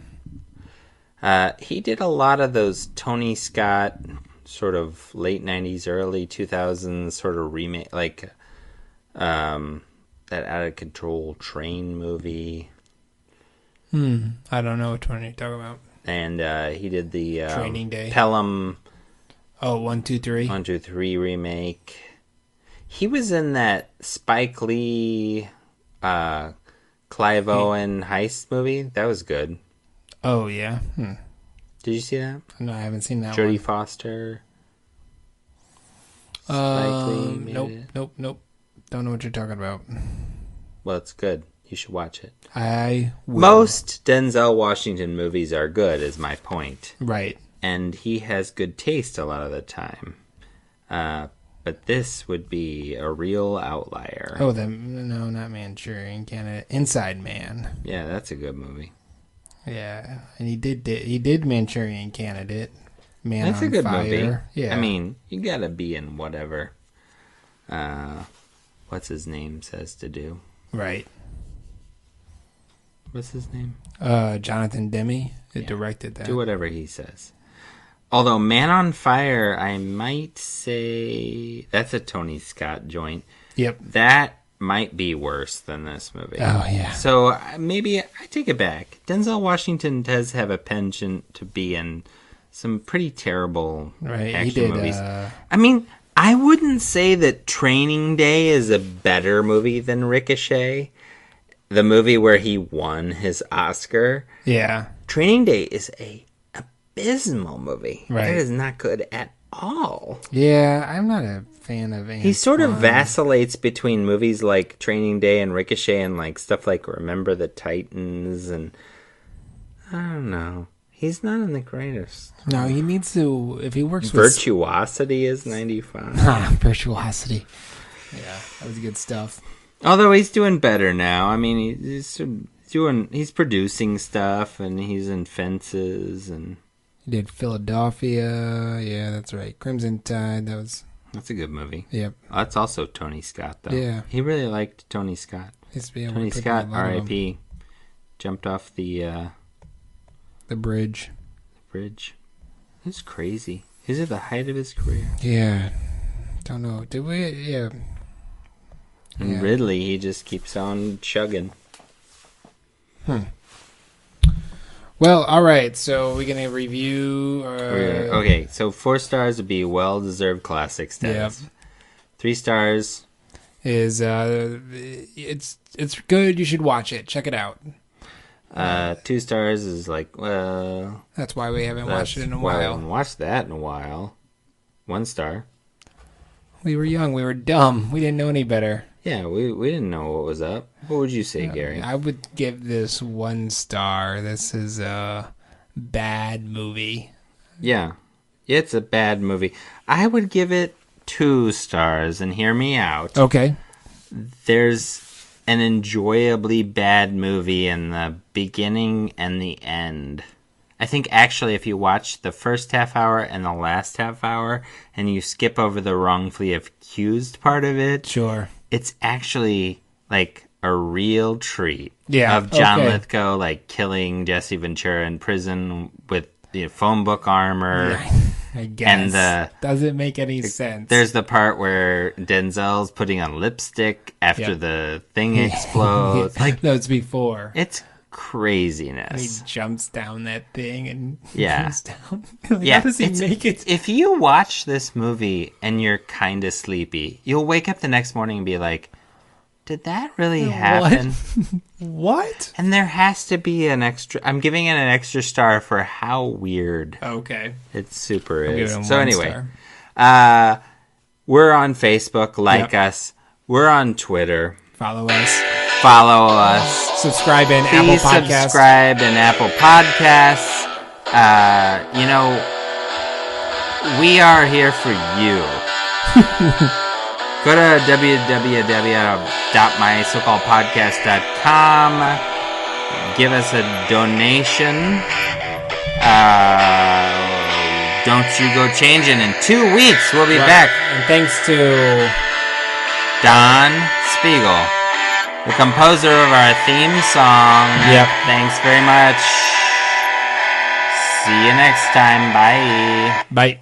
He did a lot of those Tony Scott sort of late 90s, early 2000s sort of remake, like that Out of Control train movie. I don't know which one you're talking about. And he did the Training Day. Pelham Oh, 1, 2, 3. 1, 2, 3 remake. He was in that Spike Lee Clive Owen heist movie. That was good. Oh, yeah. Did you see that? No, I haven't seen that Jodie one. Foster. Spike Lee made Nope, it. nope. Don't know what you're talking about. Well, it's good. You should watch it. I will. Most Denzel Washington movies are good, is my point. Right. And he has good taste a lot of the time. But this would be a real outlier. Oh, no, not Manchurian Candidate. Inside Man. Yeah, that's a good movie. Yeah, and he did Manchurian Candidate. Man That's on a good Fire. movie. Yeah. I mean, you gotta be in whatever what's his name says to do. Right. What's his name? Jonathan Demme directed that. Do whatever he says. Although Man on Fire, I might say that's a Tony Scott joint. Yep. That might be worse than this movie. Oh, yeah. So maybe I take it back. Denzel Washington does have a penchant to be in some pretty terrible Right. action He did. movies. I mean, I wouldn't say that Training Day is a better movie than Ricochet, the movie where he won his Oscar. Yeah. Training Day is a abysmal movie. Right. It is not good at all. Yeah, I'm not a fan of He sort of Antoine. vacillates between movies like Training Day and Ricochet and like stuff like Remember the Titans and I don't know. He's not in the greatest. No, he needs to. If he works with Virtuosity is 95. Virtuosity. Yeah, that was good stuff. Although he's doing better now. I mean, he's producing stuff and he's in Fences and He did Philadelphia. Yeah, that's right. Crimson Tide. that's a good movie. Yep. That's also Tony Scott though. Yeah. He really liked Tony Scott. Tony Scott, R.I.P. Jumped off the bridge. bridge. It's crazy. Is it the height of his career? Yeah. Don't know. Did we? Yeah. And Yeah. Ridley, he just keeps on chugging. Well, all right. So we're gonna review. Okay, so 4 stars would be well-deserved classic status. Yep. 3 stars. is it's good. You should watch it. Check it out. 2 stars is like, well, That's why we haven't watched it in a I haven't while. watched that in a while. 1 star. We were young. We were dumb. We didn't know any better. Yeah, we didn't know what was up. What would you say, Gary? I would give this 1 star. This is a bad movie. Yeah, it's a bad movie. I would give it 2 stars, and hear me out. Okay. There's an enjoyably bad movie in the beginning and the end. I think actually if you watch the first half hour and the last half hour and you skip over the wrongfully accused part of it, Sure. it's actually like a real treat. Yeah, Of John okay. Lithgow like killing Jesse Ventura in prison with phone book armor. I guess. And doesn't make any sense. There's the part where Denzel's putting on lipstick after Yep. the thing explodes. Like, no, it's before. it's He craziness. jumps down that thing and Yeah. goes down. Like, Yeah, how does he it's- make it? If you watch this movie and you're kind of sleepy, you'll wake up the next morning and be like, did that really happen? What? And there has to be an extra... I'm giving it an extra star for how weird Okay. it super I'll give is. it a So 1 anyway, star. we're on Facebook. Like Yep. us. We're on Twitter. Follow us. Follow us. Subscribe in Please Apple Podcasts. subscribe in Apple Podcasts. We are here for you. Go to www.mysocalledpodcast.com. Give us a donation. Don't you go changing. In 2 weeks, we'll be back. And thanks to Don Spiegel, the composer of our theme song. Yep. Thanks very much. See you next time. Bye. Bye.